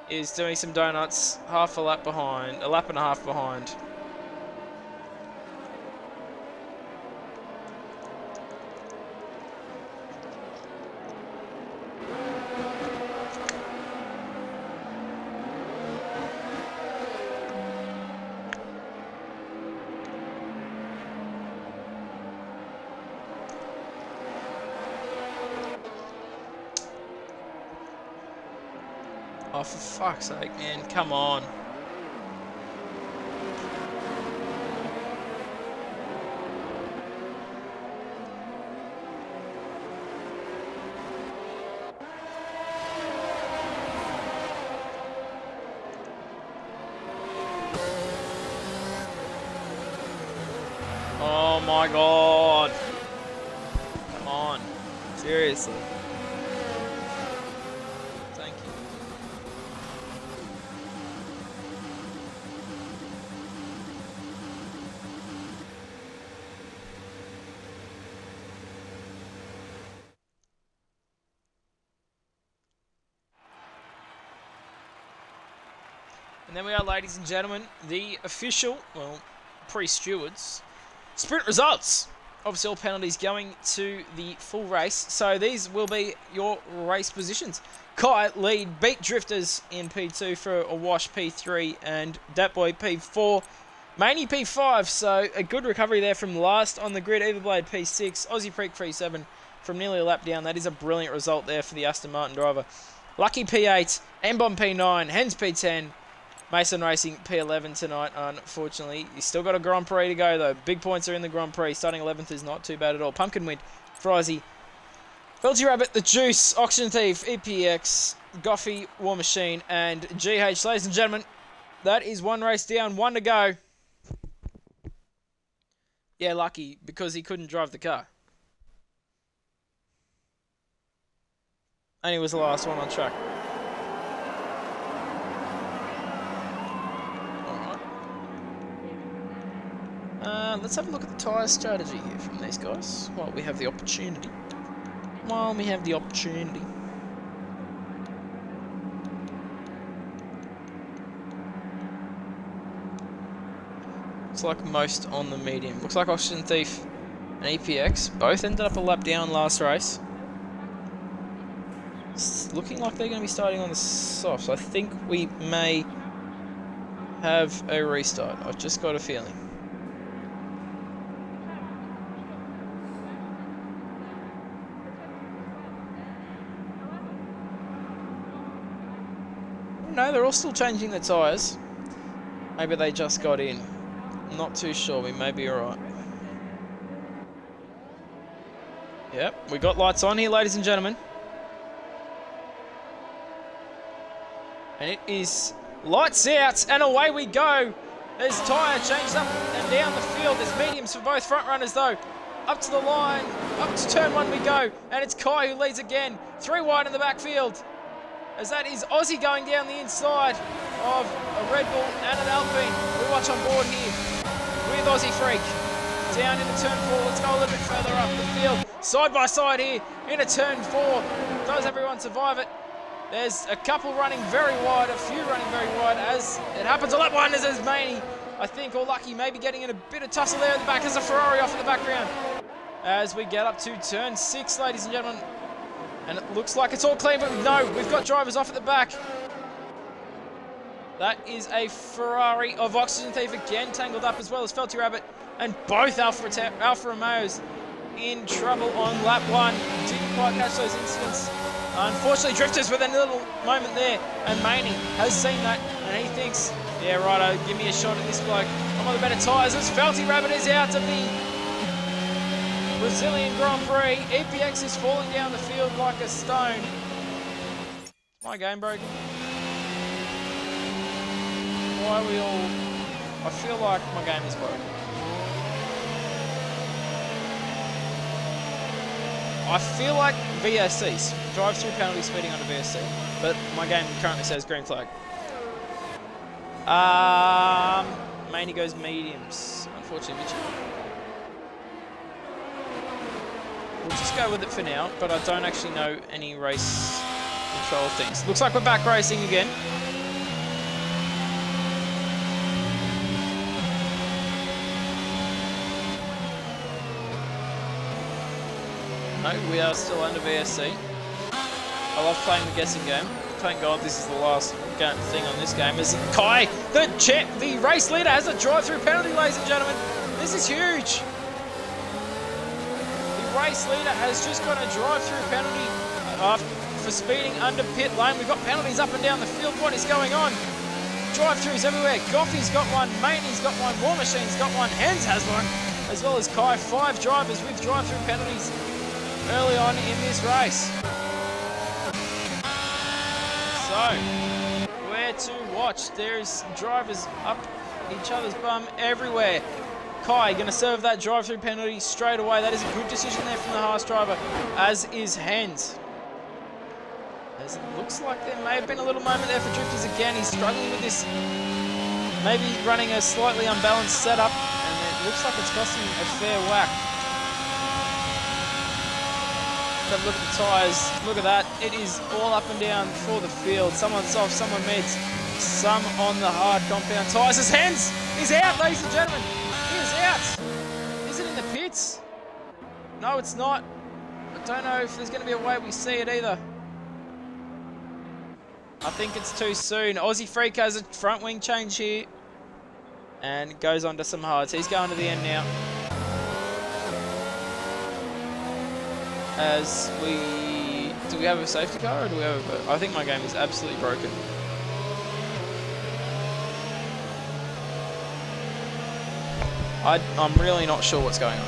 is doing some donuts. Half a lap behind. A lap and a half behind. Oh, for fuck's sake, man. Come on. Oh my god. Come on. Seriously. Thank you. And then we are, ladies and gentlemen, the official, well, pre-stewards, sprint results. Obviously all penalties going to the full race. So these will be your race positions. Kai lead, beat Drifters in P2 for a wash P3 and Datboy P4. Maney P5, so a good recovery there from last on the grid. Everblade P6, Aussie Freak P7 from nearly a lap down. That is a brilliant result there for the Aston Martin driver. Lucky P8, Mbom P9, Hens P10, Mason Racing P11 tonight, unfortunately. He's still got a Grand Prix to go, though. Big points are in the Grand Prix. Starting 11th is not too bad at all. Pumpkin Wind, Frizy, Felty Rabbit, The Juice, Oxygen Thief, EPX, Goffy, War Machine, and GH. Ladies and gentlemen, that is one race down, 1 to go. Yeah, lucky, because he couldn't drive the car. And he was the last one on track. Let's have a look at the tyre strategy here from these guys while we have the opportunity. Looks like most on the medium. Looks like Oxygen Thief and EPX both ended up a lap down last race. It's looking like they're going to be starting on the softs. I think we may have a restart. I've just got a feeling. No, they're all still changing their tyres. Maybe they just got in. I'm not too sure. We may be alright. Yep, we got lights on here, ladies and gentlemen. And it is lights out, and away we go. There's tyre changed up and down the field. There's mediums for both front runners, though. Up to the line, up to turn 1 we go. And it's Kai who leads again. 3 wide in the backfield. As that is Aussie going down the inside of a Red Bull and an Alpine. We watch on board here with Aussie Freak. Down into turn 4. Let's go a little bit further up the field. Side by side here into turn 4. Does everyone survive it? There's a couple running very wide, a few running very wide as it happens on lap 1. There's Maney, I think, or Lucky, maybe getting in a bit of tussle there at the back. There's a Ferrari off in the background. As we get up to turn 6, ladies and gentlemen. And it looks like it's all clean, but no, we've got drivers off at the back. That is a Ferrari of Oxygen Thief again, tangled up, as well as Felty Rabbit. And both Alfa Romeos in trouble on lap 1. Didn't quite catch those incidents. Unfortunately, Drifters with a little moment there. And Maney has seen that, and he thinks, yeah, righto, give me a shot at this bloke. I'm on the better tyres as Felty Rabbit is out of the Brazilian Grand Prix. EPX is falling down the field like a stone. My game broken. Why are we all... I feel like my game is broken. I feel like VSCs, drive-through penalty speeding on a VSC, but my game currently says green flag. Maney goes mediums, unfortunately. We'll just go with it for now, but I don't actually know any race control things. Looks like we're back racing again. No, we are still under VSC. I love playing the guessing game. Thank God this is the last thing on this game. Is Kai, the race leader, has a drive-through penalty, ladies and gentlemen. This is huge. The race leader has just got a drive-through penalty for speeding under pit lane. We've got penalties up and down the field. What is going on? Drive-throughs everywhere. Goffy's got one. Maney's got one. War Machine's got one. Hens has one. As well as Kai. 5 drivers with drive-through penalties early on in this race. So, where to watch? There's drivers up each other's bum everywhere. Kai going to serve that drive-through penalty straight away. That is a good decision there from the Haas driver, as is Hens. As it looks like there may have been a little moment there for Drifters again. He's struggling with this, maybe running a slightly unbalanced setup, and it looks like it's costing a fair whack. Have a look at the tyres. Look at that. It is all up and down for the field. Someone soft, someone mids, some on the hard compound tyres. His Hens is out, ladies and gentlemen. He is out. Is it in the pits? No, it's not. I don't know if there's going to be a way we see it either. I think it's too soon. Aussie Freak has a front wing change here and goes on to some hards. He's going to the end now. As we... Do we have a safety car or do we have a... I think my game is absolutely broken. I'm really not sure what's going on.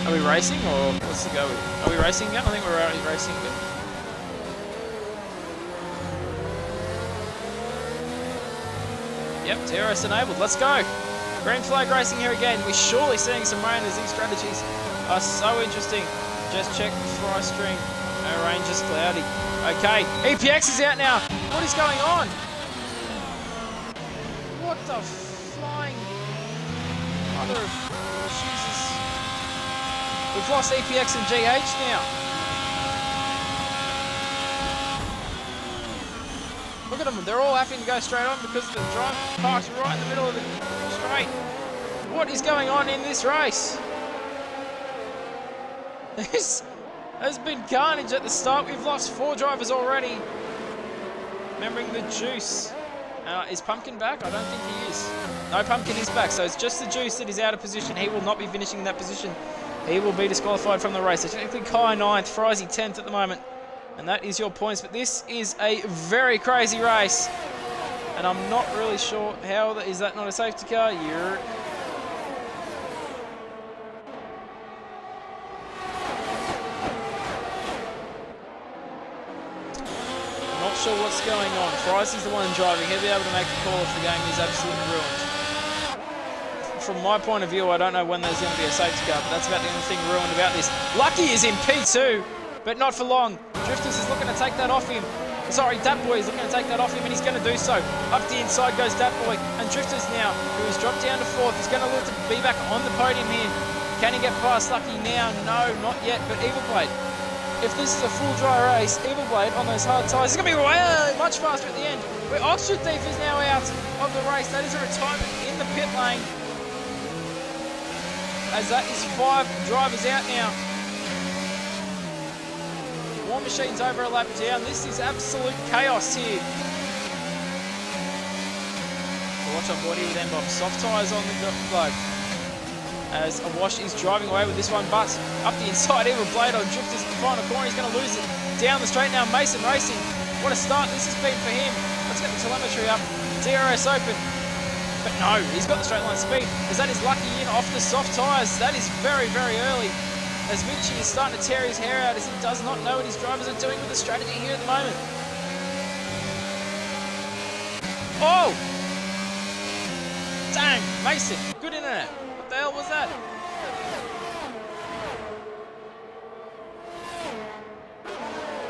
Are we racing or what's the go? Are we racing again? I think we're already racing again. Yep, TRS enabled. Let's go. Green flag racing here again. We're surely seeing some rain as these strategies are so interesting. Just check the fry string. No rain, just cloudy. Okay, EPX is out now. What is going on? What the flying mother of Jesus. We've lost EPX and GH now. Look at them, they're all having to go straight on because the drive park's right in the middle of the straight. What is going on in this race? This has been carnage at the start. We've lost 4 drivers already. Remembering the Juice. Is Pumpkin back? I don't think he is. No, Pumpkin is back, so it's just the Juice that is out of position. He will not be finishing in that position. He will be disqualified from the race. So technically Kai 9th, Frizy 10th at the moment. And that is your points. But this is a very crazy race. And I'm not really sure how... Is that not a safety car? Yeah. I'm not sure what's going on. Fry's the one driving. He'll be able to make a call if the game is absolutely ruined. From my point of view, I don't know when there's going to be a safety car, but that's about the only thing ruined about this. Lucky is in P2, but not for long. Drifters is looking to take that off him. Sorry, Datboy is looking to take that off him, and he's going to do so. Up the inside goes Datboy, and Drifters now, who has dropped down to 4th, is going to look to be back on the podium here. Can he get past Lucky now? No, not yet, but Evil Blade. If this is a full dry race, Evil Blade on those hard tyres is going to be way much faster at the end. Where Oxford Thief is now out of the race. That is a retirement in the pit lane. As that is 5 drivers out now. War Machine's over a lap down. This is absolute chaos here. Watch on body with Mbop. Soft tyres on the globe. As Awash is driving away with this one, but up the inside, Evil Blade on Drifters in the final corner. He's going to lose it. Down the straight now, Mason racing. What a start this has been for him. Let's get the telemetry up. DRS open. But no, he's got the straight line speed, as that is Lucky in off the soft tyres. That is very, very early, as Vinci is starting to tear his hair out as he does not know what his drivers are doing with the strategy here at the moment. Oh! Dang, Mason, good internet. What the hell was that?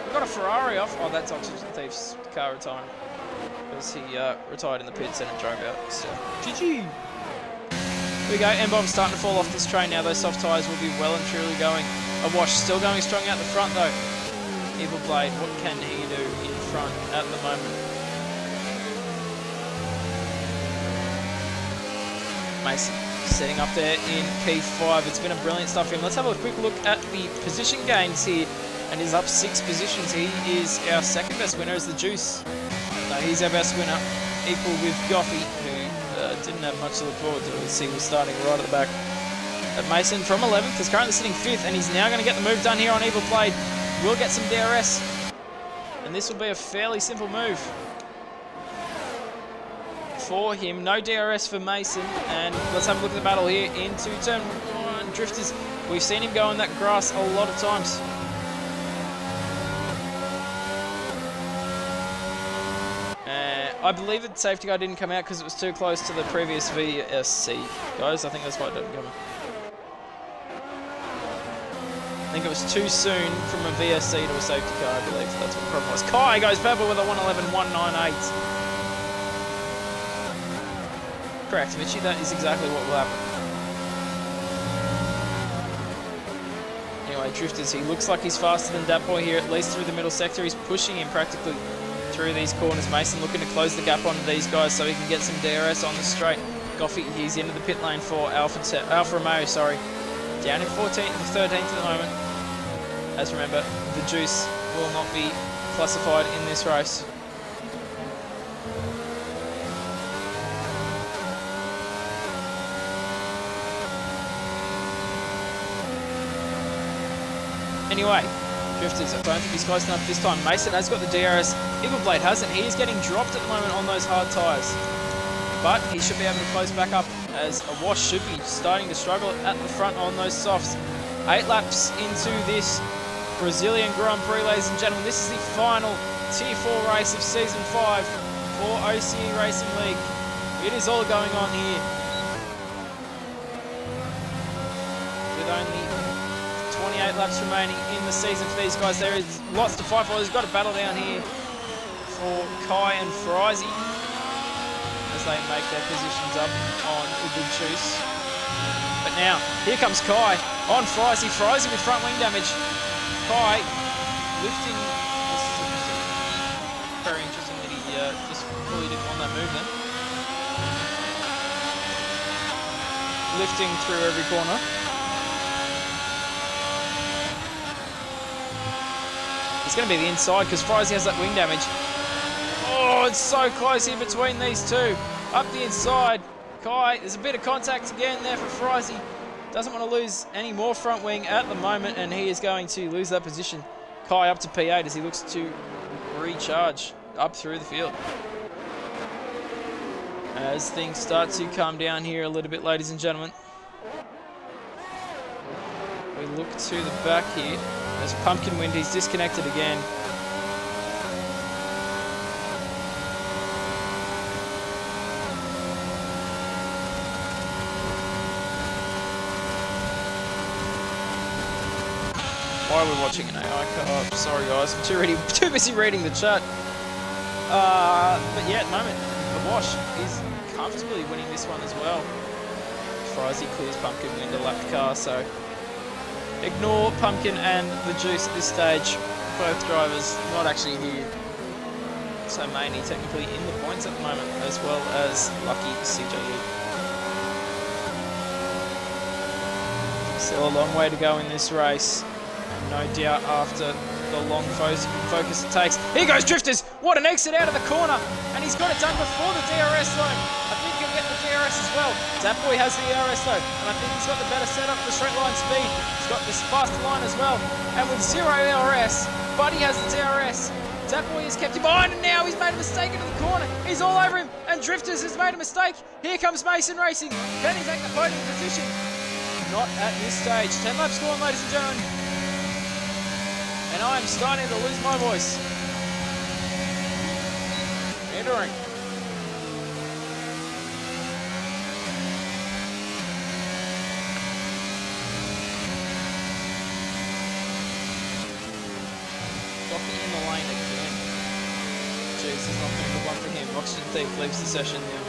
We got a Ferrari off. Oh, that's Oxford Thief's car retiring. Because he retired in the pits and drove out. So, GG! Here we go. Mbob's starting to fall off this train now. Those soft tyres will be well and truly going. Awash still going strong out the front though. Evil Blade, what can he do in front at the moment? Mason setting up there in P5. It's been a brilliant start for him. Let's have a quick look at the position gains here. And he's up 6 positions. He is our second best winner as the Juice. No, he's our best winner, equal with Goffy, who didn't have much to look forward to as he was starting right at the back. But Mason from 11th is currently sitting 5th, and he's now going to get the move done here on Evil Blade. We'll get some DRS, and this will be a fairly simple move for him. No DRS for Mason, and let's have a look at the battle here into turn 1. Drifters, we've seen him go in that grass a lot of times. I believe that the safety car didn't come out because it was too close to the previous VSC. Guys, I think that's why it didn't come out. I think it was too soon from a VSC to a safety car, I believe. That's what the problem was. Kai goes purple with a 111.198. Correct, Mitchie, that is exactly what will happen. Anyway, Drifters, he looks like he's faster than Datboy here, at least through the middle sector. He's pushing him practically through these corners. Mason looking to close the gap onto these guys so he can get some DRS on the straight. Goffy, he's into the pit lane for Alfa Romeo, sorry. Down in 14th or 13th at the moment. As remember, the Juice will not be classified in this race. Anyway, Drifters, I don't think he's close enough this time. Mason has got the DRS. Evil Blade hasn't. He is getting dropped at the moment on those hard tyres. But he should be able to close back up, as Awash should be starting to struggle at the front on those softs. 8 laps into this Brazilian Grand Prix, ladies and gentlemen. This is the final Tier 4 race of Season 5 for OCE Racing League. It is all going on here. With only 28 laps remaining in the season for these guys. There is lots to fight for. There's got a battle down here for Kai and Frizy as they make their positions up on the Juice. But now, here comes Kai on Frizy. Frizy with front wing damage. Kai lifting. This is interesting. Very interesting that he just fully didn't want that move then. Lifting through every corner. It's going to be the inside because Frizy has that wing damage. Oh, it's so close here between these two. Up the inside. Kai, there's a bit of contact again there for Frizy. Doesn't want to lose any more front wing at the moment, and he is going to lose that position. Kai up to P8 as he looks to recharge up through the field. As things start to calm down here a little bit, ladies and gentlemen. We look to the back here. As Pumpkin Wind, he's disconnected again. Why are we watching an AI car? Sorry guys, I'm too busy reading the chat. But yeah, at the moment, the Wash is comfortably winning this one as well. Frizy clears Pumpkin into lap car, so ignore Pumpkin and the Juice at this stage. Both drivers not actually here. So Maney technically in the points at the moment, as well as Lucky CJE. Still a long way to go in this race. No doubt after the long focus it takes. Here goes Drifters! What an exit out of the corner! And he's got it done before the DRS though. I think he'll get the DRS as well. Zapboy has the DRS though, and I think he's got the better setup for straight line speed. He's got this faster line as well. And with 0 DRS, Buddy has the DRS. Zapboy has kept him behind, and now he's made a mistake into the corner. He's all over him, and Drifters has made a mistake. Here comes Mason Racing. Can he take the podium position? Not at this stage. 10 laps gone, ladies and gentlemen. And I am starting to lose my voice. Entering. Stopping in the lane again. Jeez, this is not going to be one for him. Oxygen Thief leaves the session now.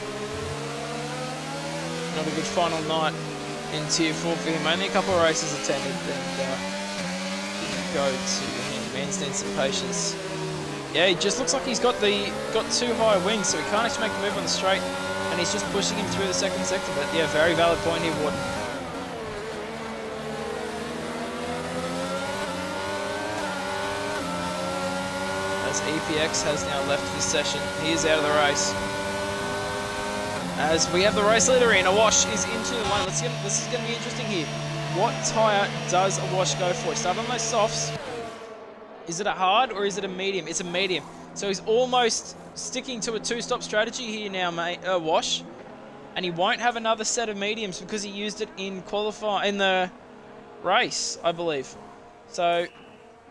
Not a good final night in Tier 4 for him. Only a couple of races attended and didn't go to him. Man's needs some patience. Yeah, he just looks like he's got too high wings, so he can't actually make the move on the straight, and he's just pushing him through the second sector. But yeah, very valid point here, Warden. As EPX has now left this session, he is out of the race. As we have the race leader in, Awash is into the line. This is going to be interesting here. What tyre does Awash go for? He started on those softs. Is it a hard or is it a medium? It's a medium. So he's almost sticking to a two-stop strategy here now, Awash. And he won't have another set of mediums because he used it in the race, I believe. So,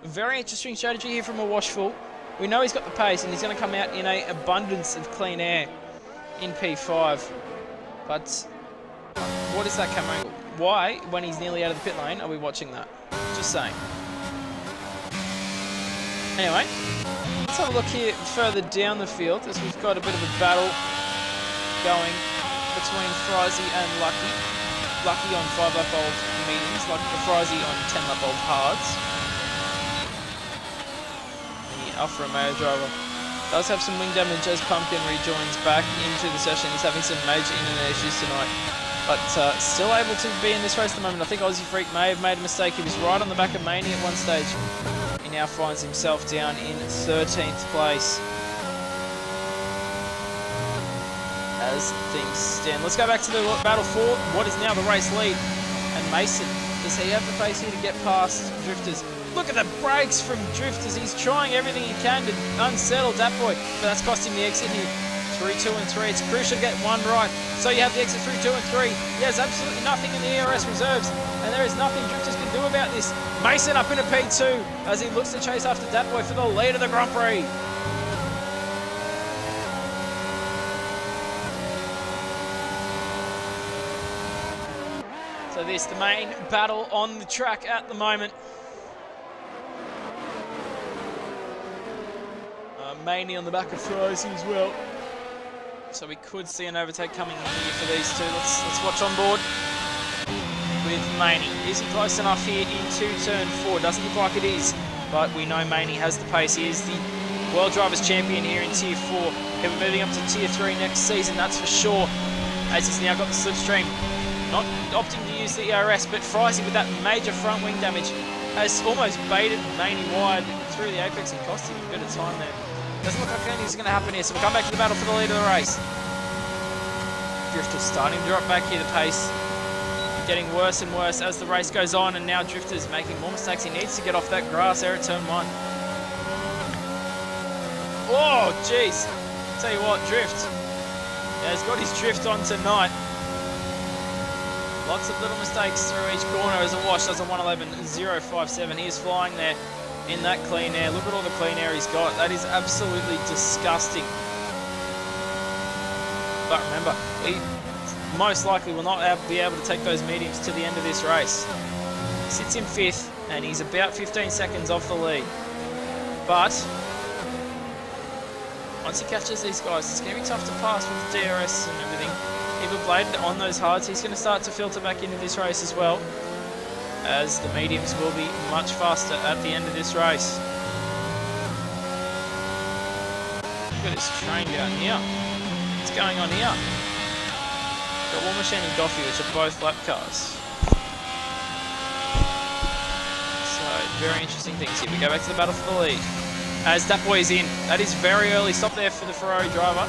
very interesting strategy here from Awash Full. We know he's got the pace and he's going to come out in an abundance of clean air in P5, but what is that camera angle? Why, when he's nearly out of the pit lane, are we watching that? Just saying. Anyway, let's have a look here further down the field as we've got a bit of a battle going between Frizy and Lucky. Lucky on 5-lap-old mediums, Frizy on 10-lap-old hards. The Alfa Romeo driver does have some wing damage as Pumpkin rejoins back into the session. He's having some major internet issues tonight, but still able to be in this race at the moment. I think Aussie Freak may have made a mistake. He was right on the back of Maney at one stage. He now finds himself down in 13th place as things stand. Let's go back to the battle for what is now the race lead. And Mason, does he have the pace here to get past Drifters? Look at the brakes from Drifters. He's trying everything he can to unsettle that boy, but that's cost him the exit here. 3, 2 and 3. It's crucial to get one right. So you have the exit 3, 2 and 3. There's absolutely nothing in the ERS reserves, and there is nothing Drifters can do about this. Mason up into P2 as he looks to chase after that boy for the lead of the Grand Prix. So this the main battle on the track at the moment. Mainly on the back of Frizy as well. So we could see an overtake coming in here for these two. Let's watch on board with Maney. Is he close enough here into turn 4? Doesn't look like it is, but we know Maney has the pace. He is the World Drivers Champion here in Tier 4. He'll be moving up to Tier 3 next season, that's for sure, as he's now got the slipstream. Not opting to use the ERS, but Frizy with that major front wing damage has almost baited Maney wide through the apex and cost him a bit of time there. Doesn't look like anything's going to happen here, so we'll come back to the battle for the lead of the race. Drifters starting to drop back here, the pace getting worse and worse as the race goes on, and now Drifters making more mistakes. He needs to get off that grass there at turn 1. Oh, jeez. Tell you what, Drift. Yeah, he's got his drift on tonight. Lots of little mistakes through each corner as Awash does a 1:11.057. He is flying there in that clean air. Look at all the clean air he's got. That is absolutely disgusting. But remember, he most likely will not be able to take those mediums to the end of this race. Sits in 5th, and he's about 15 seconds off the lead. But once he catches these guys, it's going to be tough to pass with the DRS and everything. Evil Blade on those hards, he's going to start to filter back into this race as well, as the mediums will be much faster at the end of this race. Look at this train down here. What's going on here? Got War Machine and Goffy, which are both lap cars. So, very interesting things here. We go back to the battle for the lead. As that boy is in. That is very early. Stop there for the Ferrari driver.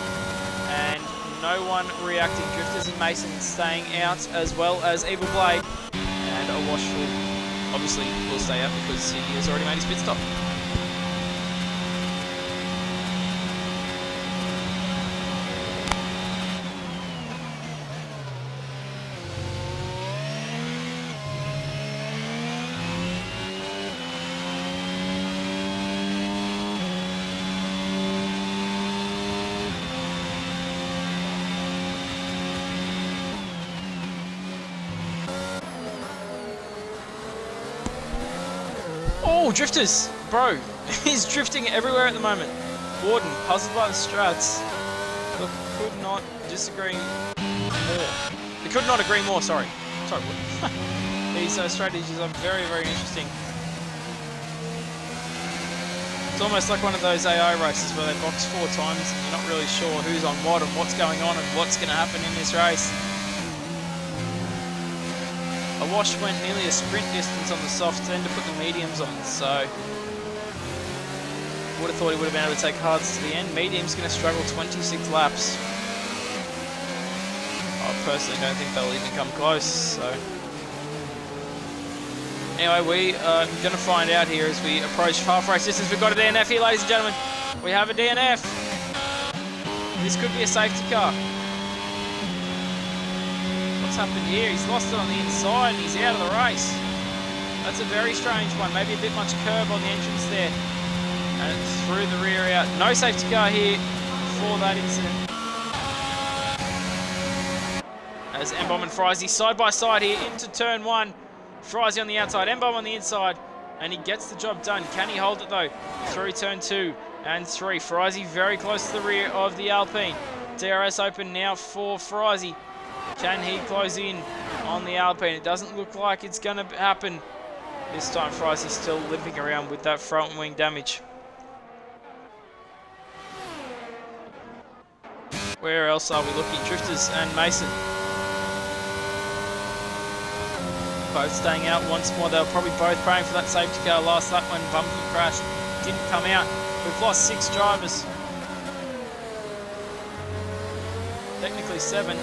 And no one reacting. Drifters and Mason staying out, as well as Evil Blade. And a wash obviously will stay out because he has already made his pit stop. Oh, drifters! Bro, he's drifting everywhere at the moment. Warden, puzzled by the strats. Look, could not disagree more. They could not agree more, sorry. Sorry, Warden. These strategies are very, very interesting. It's almost like one of those AI races where they box 4 times and you're not really sure who's on what and what's going on and what's going to happen in this race. A wash went nearly a sprint distance on the softs, then to put the mediums on, so would have thought he would have been able to take hards to the end. Medium's going to struggle 26 laps. I personally don't think they'll even come close, so anyway, we are going to find out here as we approach half race distance. We've got a DNF here, ladies and gentlemen. We have a DNF. This could be a safety car. What's happened here? He's lost it on the inside and he's out of the race. That's a very strange one. Maybe a bit much curb on the entrance there. And it's through the rear out. No safety car here for that incident. As M-Bomb and Frizy side by side here into turn 1. Frizy on the outside, M-Bomb on the inside. And he gets the job done. Can he hold it though? Through turn 2 and 3. Frizy very close to the rear of the Alpine. DRS open now for Frizy. Can he close in on the Alpine? It doesn't look like it's going to happen. This time Frizy's still limping around with that front wing damage. Where else are we looking? Drifters and Mason. Both staying out once more. They were probably both praying for that safety car last lap when Bumpy crashed. Didn't come out. We've lost 6 drivers. Technically 7.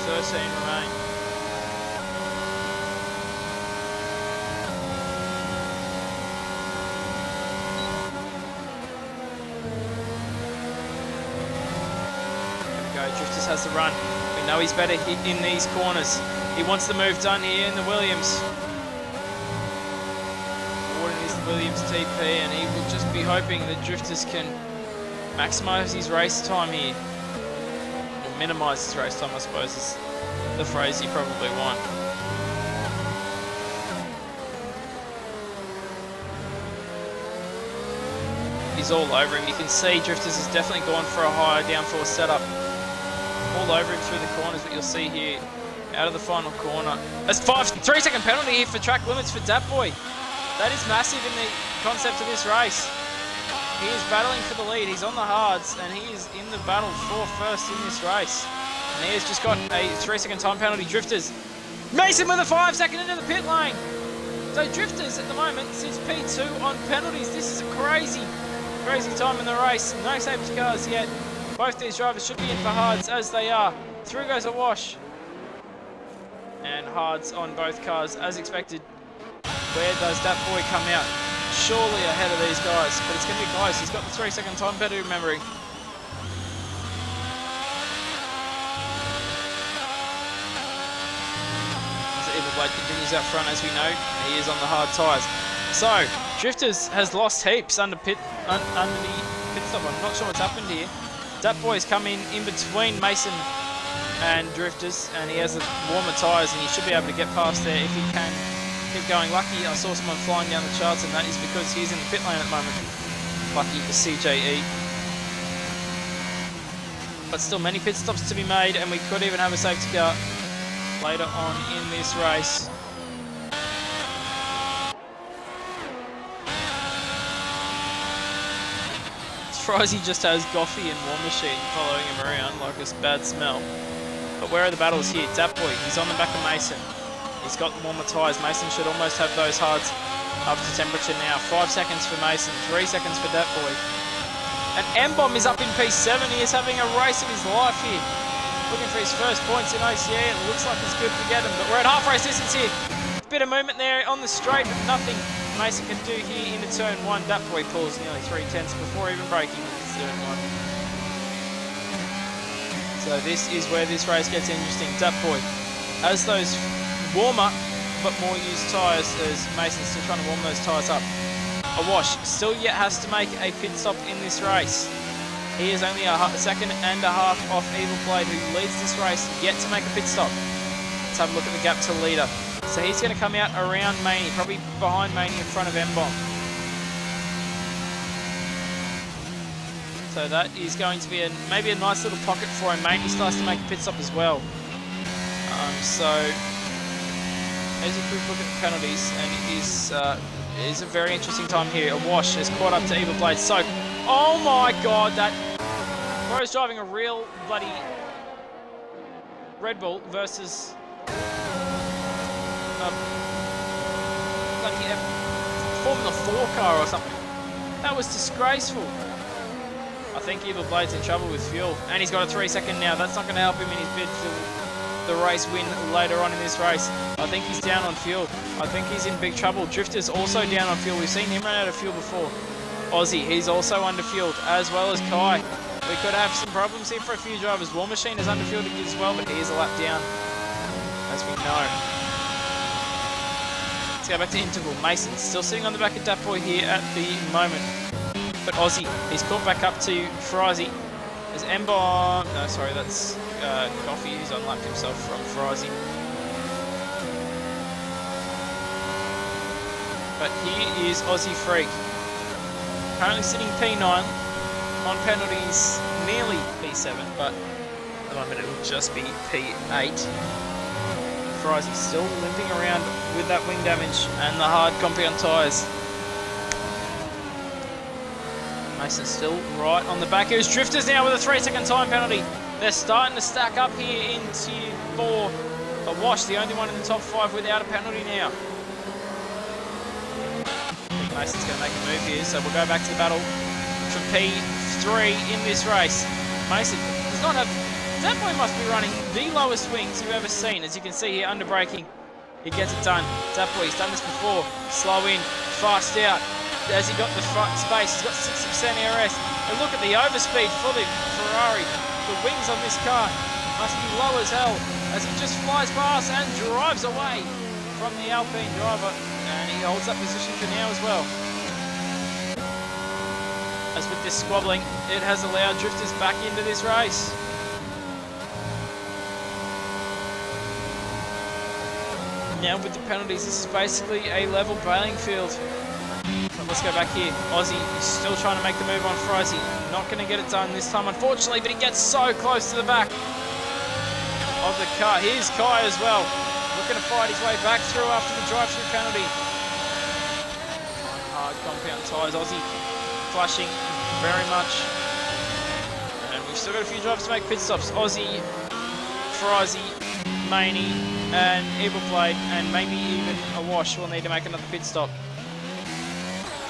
13 remain. There we go, Drifters has the run. We know he's better in these corners. He wants the move done here in the Williams. Warden is the Williams TP and he will just be hoping that Drifters can maximise his race time here. Minimise his race time, I suppose, is the phrase you probably want. He's all over him. You can see Drifters has definitely gone for a higher downforce setup. All over him through the corners, but you'll see here, out of the final corner. That's 3-second penalty here for track limits for Dat Boy. That is massive in the concept of this race. He is battling for the lead. He's on the hards, and he is in the battle for first in this race. And he has just got a 3-second time penalty. Drifters. Mason with a 5-second into the pit lane. So Drifters at the moment sits P2 on penalties. This is a crazy time in the race. No safety cars yet. Both these drivers should be in for hards as they are. Through goes a wash. And hards on both cars as expected. Where does that boy come out? Surely ahead of these guys, but it's going to be close. He's got the 3-second time penalty, remembering. As Evil Blade continues out front, as we know, he is on the hard tyres. So, Drifters has lost heaps under the pit stop. I'm not sure what's happened here. Dat Boy's come in between Mason and Drifters, and he has warmer tyres, and he should be able to get past there if he can keep going. Lucky, I saw someone flying down the charts, and that is because he's in the pit lane at the moment. Lucky for CJE. But still many pit stops to be made, and we could even have a safety car later on in this race. Frizzy just has Goffy and War Machine following him around like a bad smell. But where are the battles here? Boy, he's on the back of Mason. He's got warmer tyres. Mason should almost have those hards up to temperature now. 5 seconds for Mason, 3 seconds for Boy. And M-Bomb is up in P7. He is having a race of his life here. Looking for his first points in OCE. It looks like it's good to get him, but we're at half race distance here. Bit of movement there on the straight, but nothing Mason can do here into turn 1. Boy pulls nearly 3/10 before even braking into turn 1. So this is where this race gets interesting. Boy has those warmer but more used tyres as Mason's still trying to warm those tyres up. Awash still yet has to make a pit stop in this race. He is only a second and a half off Evil Blade, who leads this race, yet to make a pit stop. Let's have a look at the gap to leader. So he's going to come out around Maney, probably behind Maney in front of M-Bomb. So that is going to be maybe a nice little pocket for him. Maney starts to make a pit stop as well. So as a quick look at the penalties, and it is a very interesting time here. Awash has caught up to Evil Blade. So, oh my god, that Bro's driving a real bloody Red Bull versus bloody Formula 4 car or something. That was disgraceful. I think Evil Blade's in trouble with fuel, and he's got a 3-second now. That's not going to help him in his bid for the race win later on in this race. I think he's down on fuel. I think he's in big trouble. Drifter's also down on fuel. We've seen him run out of fuel before. Aussie, he's also underfueled, as well as Kai. We could have some problems here for a few drivers. War Machine is underfueled as well, but he is a lap down, as we know. Let's go back to interval. Mason still sitting on the back of Boy here at the moment. But Aussie, he's caught back up to Frizzy. There's M-Bomb. No, sorry, that's Coffee, who's unlapped himself from Frizzy. But here is Aussie Freak. Currently sitting P9 on penalties, nearly P7, but at the moment it will just be P8. Frizzy still limping around with that wing damage and the hard compound tyres. Mason still right on the back. Here's Drifters now with a 3-second time penalty. They're starting to stack up here in Tier 4. Awash, the only one in the top 5 without a penalty now. Mason's going to make a move here, so we'll go back to the battle for P3 in this race. Mason does not have... That boy must be running the lowest wings you've ever seen. As you can see here, under braking, he gets it done. That boy, he's done this before. Slow in, fast out. Has he got the front space? He's got 60% ERS. And look at the overspeed for the Ferrari. The wings on this car must be low as hell as he just flies past and drives away from the Alpine driver. And he holds that position for now as well. As with this squabbling, it has allowed Drifters back into this race. Now with the penalties, this is basically a level bailing field. But let's go back here. Aussie is still trying to make the move on Frizzy. Not going to get it done this time, unfortunately, but he gets so close to the back of the car. Here's Kai as well, looking to fight his way back through after the drive-through penalty. Hard compound tyres. Aussie flashing very much. And we've still got a few drivers to make pit stops. Aussie, Frizzy, Maney, and Evil Blade, and maybe even Awash will need to make another pit stop.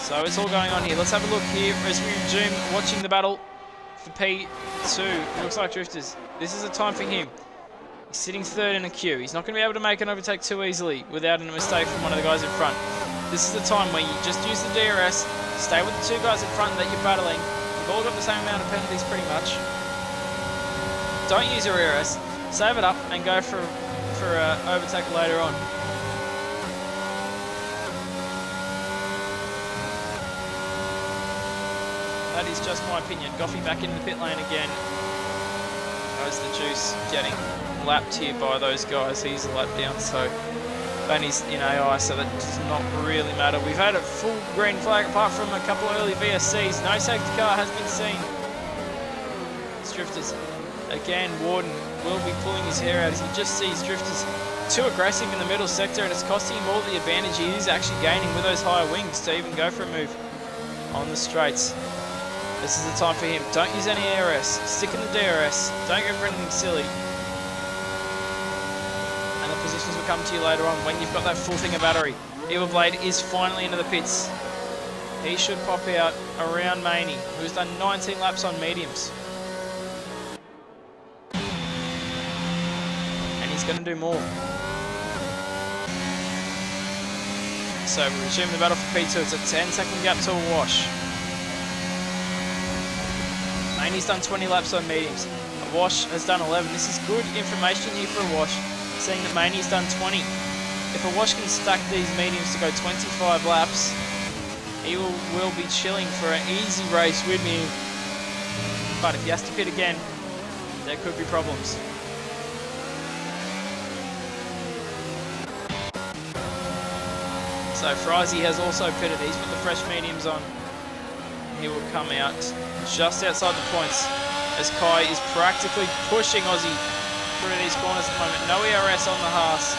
So it's all going on here. Let's have a look here as we resume watching the battle for P2. It looks like Drifters. This is a time for him. He's sitting third in a queue. He's not going to be able to make an overtake too easily without a mistake from one of the guys in front. This is the time where you just use the DRS, stay with the two guys in front that you're battling. You've all got the same amount of penalties pretty much. Don't use your ERS. Save it up and go for overtake later on. That is just my opinion. Goffey back into the pit lane again. goes the Juice, getting lapped here by those guys. He's a lap down, so Benny's in AI, so that does not really matter. We've had a full green flag apart from a couple of early VSCs. No safety car has been seen. Drifters again. Warden will be pulling his hair out as he just sees Drifters too aggressive in the middle sector, and it's costing him all the advantage he is actually gaining with those higher wings to even go for a move on the straights. This is the time for him. Don't use any ARS. Stick in the DRS. Don't go for anything silly. And the positions will come to you later on when you've got that full thing of battery. Evil Blade is finally into the pits. He should pop out around Maney, who's done 19 laps on mediums. He's going to do more. So we resume the battle for P2. It's a 10-second gap to a wash. Maney's done 20 laps on mediums. A wash has done 11. This is good information here for a wash, seeing that Maney's done 20. If a wash can stack these mediums to go 25 laps, he will be chilling for an easy race with me. But if he has to pit again, there could be problems. So Frizy has also pitted. He's put the fresh mediums on. He will come out just outside the points as Kai is practically pushing Aussie through these corners at the moment. No ERS on the Haas.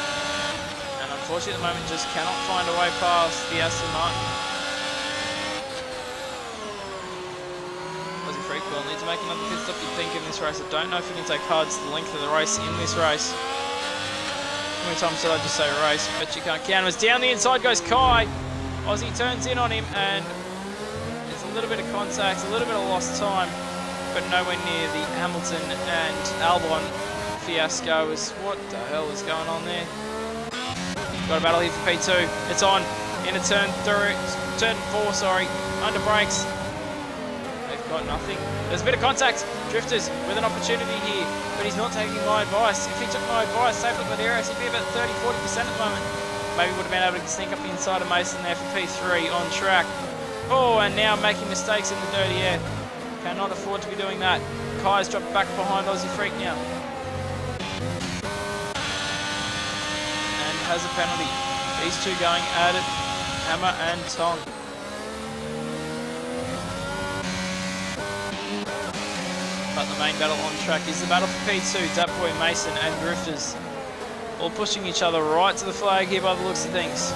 And unfortunately at the moment just cannot find a way past the Aston Martin. Aussie Freak will need to make another pit stop, you'd think, in this race. I don't know if he can take hard to the length of the race in this race. How many times did I just say race? Bet you can't count him. As down the inside goes Kai. Aussie turns in on him, and there's a little bit of contact, a little bit of lost time, but nowhere near the Hamilton and Albon fiasco. What the hell is going on there? Got a battle here for P2. It's on into turn 4, sorry. Under brakes. They've got nothing. There's a bit of contact. Drifters with an opportunity here, but he's not taking my advice. If he took my advice, safe with the DRS, he'd be about 30-40% at the moment. Maybe would have been able to sneak up the inside of Mason there for P3 on track. Oh, and now making mistakes in the dirty air. Cannot afford to be doing that. Kai's dropped back behind Aussie Freak now. And has a penalty. These two going at it, hammer and tong. But the main battle on track is the battle for P2. Datboy, Mason and Drifters all pushing each other right to the flag here by the looks of things.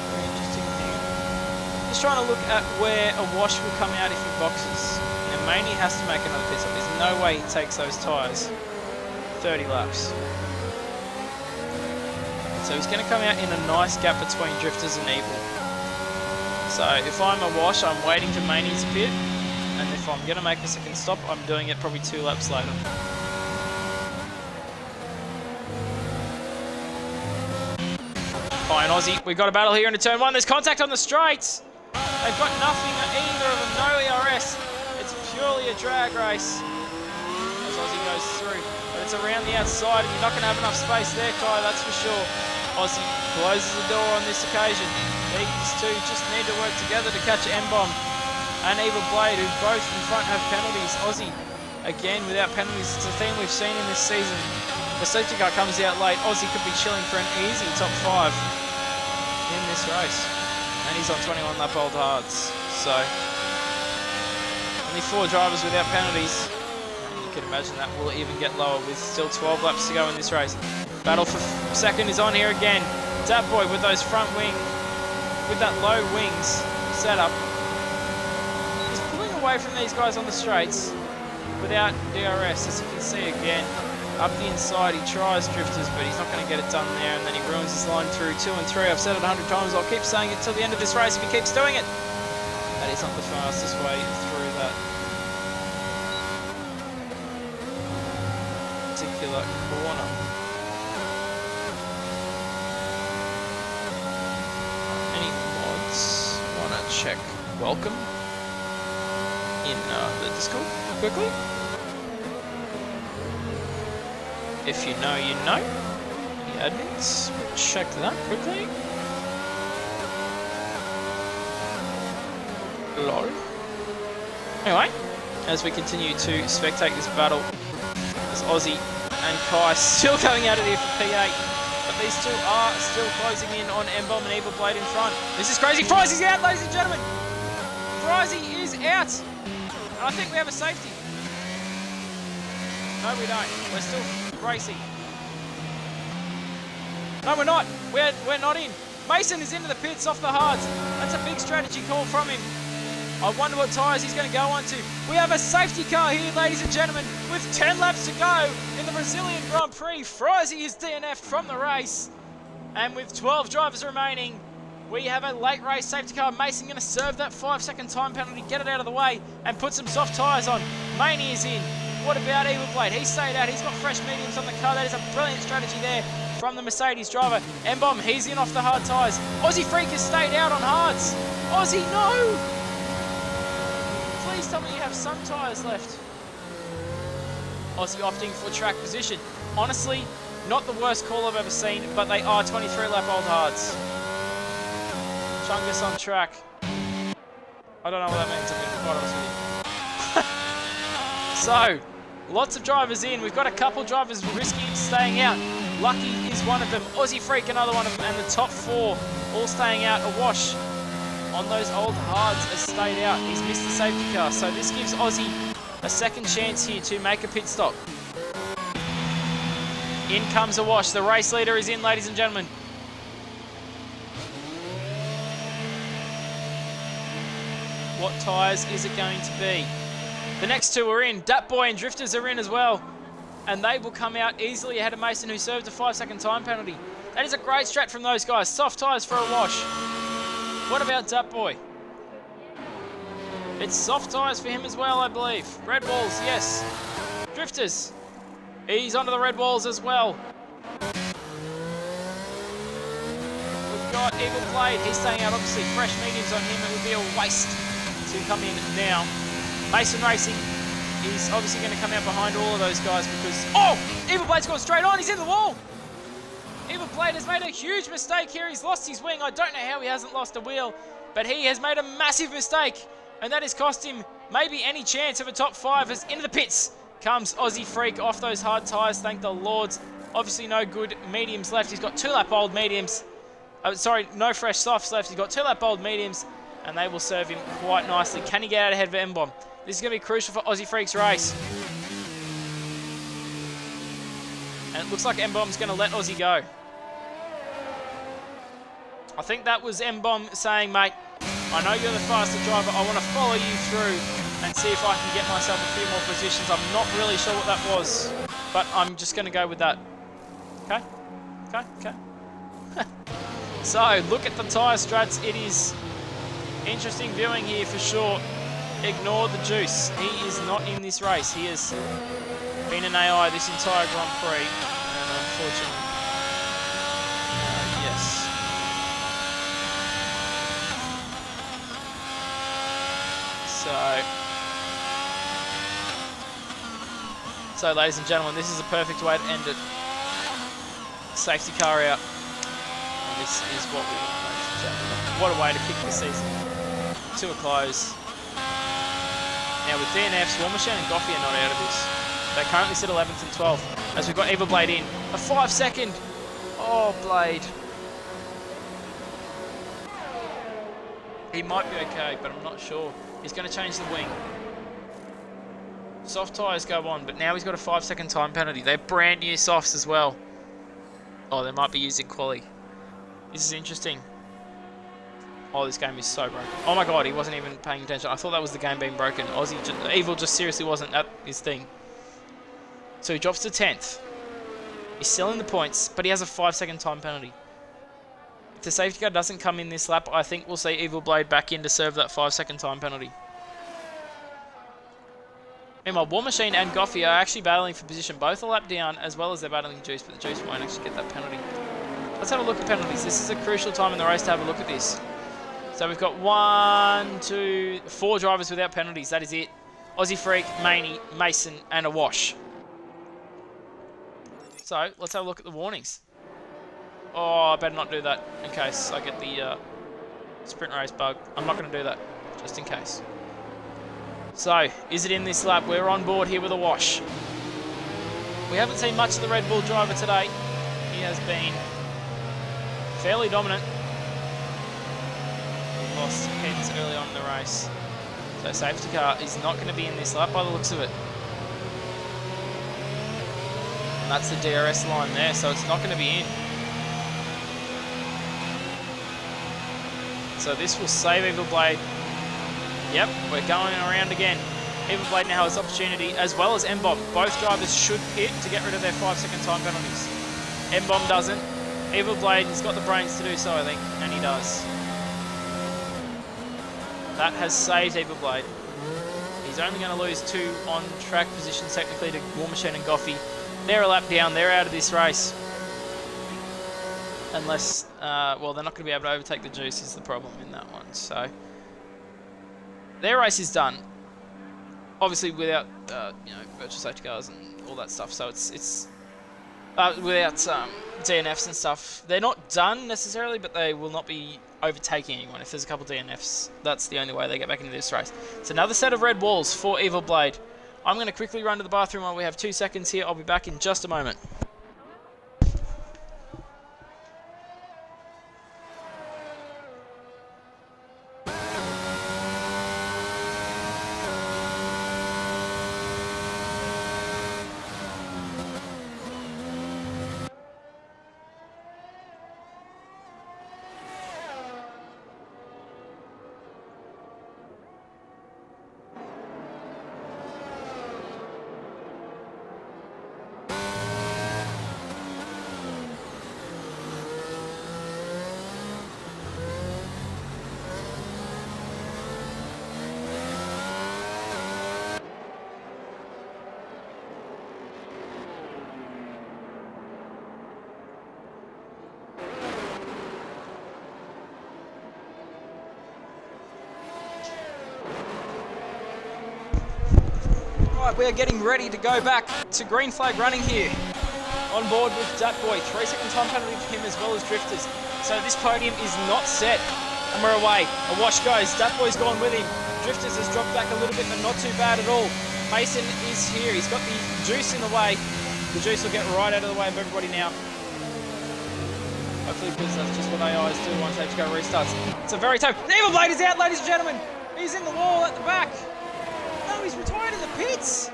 Very interesting thing. Just trying to look at where a wash will come out if he boxes. Now Maney has to make another pit stop. There's no way he takes those tyres 30 laps. So he's going to come out in a nice gap between Drifters and Evil. So if I'm a wash, I'm waiting for Maney to pit. And if I'm going to make a second stop, I'm doing it probably 2 laps later. Fine, Aussie. We've got a battle here into turn 1. There's contact on the straights. They've got nothing, either of them. No ERS. It's purely a drag race as Aussie goes through. But it's around the outside, and you're not going to have enough space there, Kai, that's for sure. Aussie closes the door on this occasion. These two just need to work together to catch M-Bomb and Evil Blade, who both in front have penalties. Aussie, again, without penalties. It's a theme we've seen in this season. The safety car comes out late. Aussie could be chilling for an easy top 5 in this race. And he's on 21 lap old hards. So, only 4 drivers without penalties. And you can imagine that will even get lower with still 12 laps to go in this race. Battle for second is on here again. Datboy with those front wing, with that low wings setup. He's pulling away from these guys on the straights without DRS, as you can see again. Up the inside, he tries Drifters, but he's not going to get it done there, and then he ruins his line through 2 and 3. I've said it 100 times, I'll keep saying it till the end of this race if he keeps doing it. That is not the fastest way through that particular corner. Any mods want to check welcome in the Discord quickly? If you know, you know. Any admins? Check that quickly. Lol. Anyway, as we continue to spectate this battle, as Aussie and Kai still going at it here for P8, but these two are still closing in on M-Bomb and Evil Blade in front. This is crazy. Friesy's out, ladies and gentlemen. Friesy is out. And I think we have a safety. No, we don't. We're still racing. No, we're not. We're not in. Mason is into the pits off the hards. That's a big strategy call from him. I wonder what tyres he's going to go on to. We have a safety car here, ladies and gentlemen, with 10 laps to go in the Brazilian Grand Prix. Friesy is DNF'd from the race. And with 12 drivers remaining, we have a late race safety car. Mason going to serve that 5-second time penalty, get it out of the way, and put some soft tyres on. Maney is in. What about Evil Blade? He stayed out. He's got fresh mediums on the car. That is a brilliant strategy there from the Mercedes driver. M-Bomb, he's in off the hard tyres. Aussie Freak has stayed out on hards. Aussie, no! Please tell me you have some tyres left. Aussie opting for track position. Honestly, not the worst call I've ever seen, but they are 23 lap old hards. Chungus on track. I don't know what that means, I'm being quite honest with you. So, lots of drivers in. We've got a couple drivers risking staying out. Lucky is one of them. Aussie Freak, another one of them. And the top 4 all staying out. A wash on those old hards has stayed out. He's missed the safety car. So this gives Aussie a second chance here to make a pit stop. In comes a wash. The race leader is in, ladies and gentlemen. What tyres is it going to be? The next two are in. Dat Boy and Drifters are in as well. And they will come out easily ahead of Mason, who served a 5-second time penalty. That is a great strat from those guys. Soft tyres for a wash. What about Dat Boy? It's soft tyres for him as well, I believe. Red walls, yes. Drifters. He's onto the red walls as well. We've got Evil Blade. He's staying out, obviously. Fresh mediums on him. It would be a waste to come in now. Mason Racing is obviously going to come out behind all of those guys because... Oh! Evil Blade's gone straight on. He's in the wall. Evil Blade has made a huge mistake here. He's lost his wing. I don't know how he hasn't lost a wheel, but he has made a massive mistake, and that has cost him maybe any chance of a top 5 as into the pits comes Aussie Freak off those hard tyres. Thank the Lords. Obviously no good mediums left. He's got 2 lap old mediums. No fresh softs left. He's got 2 lap old mediums, and they will serve him quite nicely. Can he get out ahead of M-Bomb? This is going to be crucial for Aussie Freak's race. And it looks like M-Bomb's going to let Aussie go. I think that was M-Bomb saying, mate, I know you're the faster driver. I want to follow you through and see if I can get myself a few more positions. I'm not really sure what that was, but I'm just going to go with that. Okay? Okay. So, look at the tyre strats. It is interesting viewing here for sure. Ignore the juice. He is not in this race. He has been an AI this entire Grand Prix, and unfortunately, yes. So, ladies and gentlemen, this is a perfect way to end it. Safety car out. And this is what we want, ladies and gentlemen. What a way to kick the season to a close. Now with DNFs, War Machine and Goffey are not out of this. They currently sit 11th and 12th. As we've got Evil Blade in. A 5-second. Oh, Blade. He might be okay, but I'm not sure. He's going to change the wing. Soft tyres go on, but now he's got a 5-second time penalty. They're brand new softs as well. Oh, they might be using quali. This is interesting. Oh, this game is so broken. Oh my god, he wasn't even paying attention. I thought that was the game being broken. Evil just seriously wasn't at his thing. So he drops to 10th. He's still in the points, but he has a 5-second time penalty. If the safety car doesn't come in this lap, I think we'll see Evil Blade back in to serve that 5-second time penalty. Meanwhile, War Machine and Goffey are actually battling for position, both a lap down, as well as they're battling Juice, but the Juice won't actually get that penalty. Let's have a look at penalties. This is a crucial time in the race to have a look at this. So we've got 4 drivers without penalties. That is it. Aussie Freak, Maney, Mason, and a wash. So let's have a look at the warnings. Oh, I better not do that in case I get the sprint race bug. I'm not going to do that. just in case. So, is it in this lap? We're on board here with a wash. We haven't seen much of the Red Bull driver today. He has been fairly dominant. We lost heads early on in the race. So safety car is not going to be in this lap by the looks of it. And that's the DRS line there, so it's not going to be in. So this will save Evil Blade. Yep, we're going around again. Evil Blade now has opportunity, as well as M-Bomb. Both drivers should pit to get rid of their 5-second time penalties. M-Bomb doesn't. Evil Blade has got the brains to do so, I think, and he does. That has saved Evil Blade. He's only going to lose 2 on-track positions technically to War Machine and Goffey. They're a lap down. They're out of this race. Unless, well, they're not going to be able to overtake the Juice is the problem in that one. So, their race is done. Obviously, without, virtual safety cars and all that stuff. So, it's without DNFs and stuff. They're not done necessarily, but they will not be overtaking anyone. If there's a couple DNFs, that's the only way they get back into this race. It's another set of red walls for Evil Blade. I'm going to quickly run to the bathroom while we have 2 seconds here. I'll be back in just a moment. Right, we are getting ready to go back to green flag running here. On board with Datboy, 3-second time penalty for him as well as Drifters. So this podium is not set, and we're away. A wash goes, Datboy's gone with him. Drifters has dropped back a little bit, but not too bad at all. Mason is here, he's got the Juice in the way. The Juice will get right out of the way of everybody now. Hopefully, because that's just what AIs do once they go restarts. It's a very tough. Evil Blade is out, ladies and gentlemen. He's in the wall at the back. No, he's retired in the pits.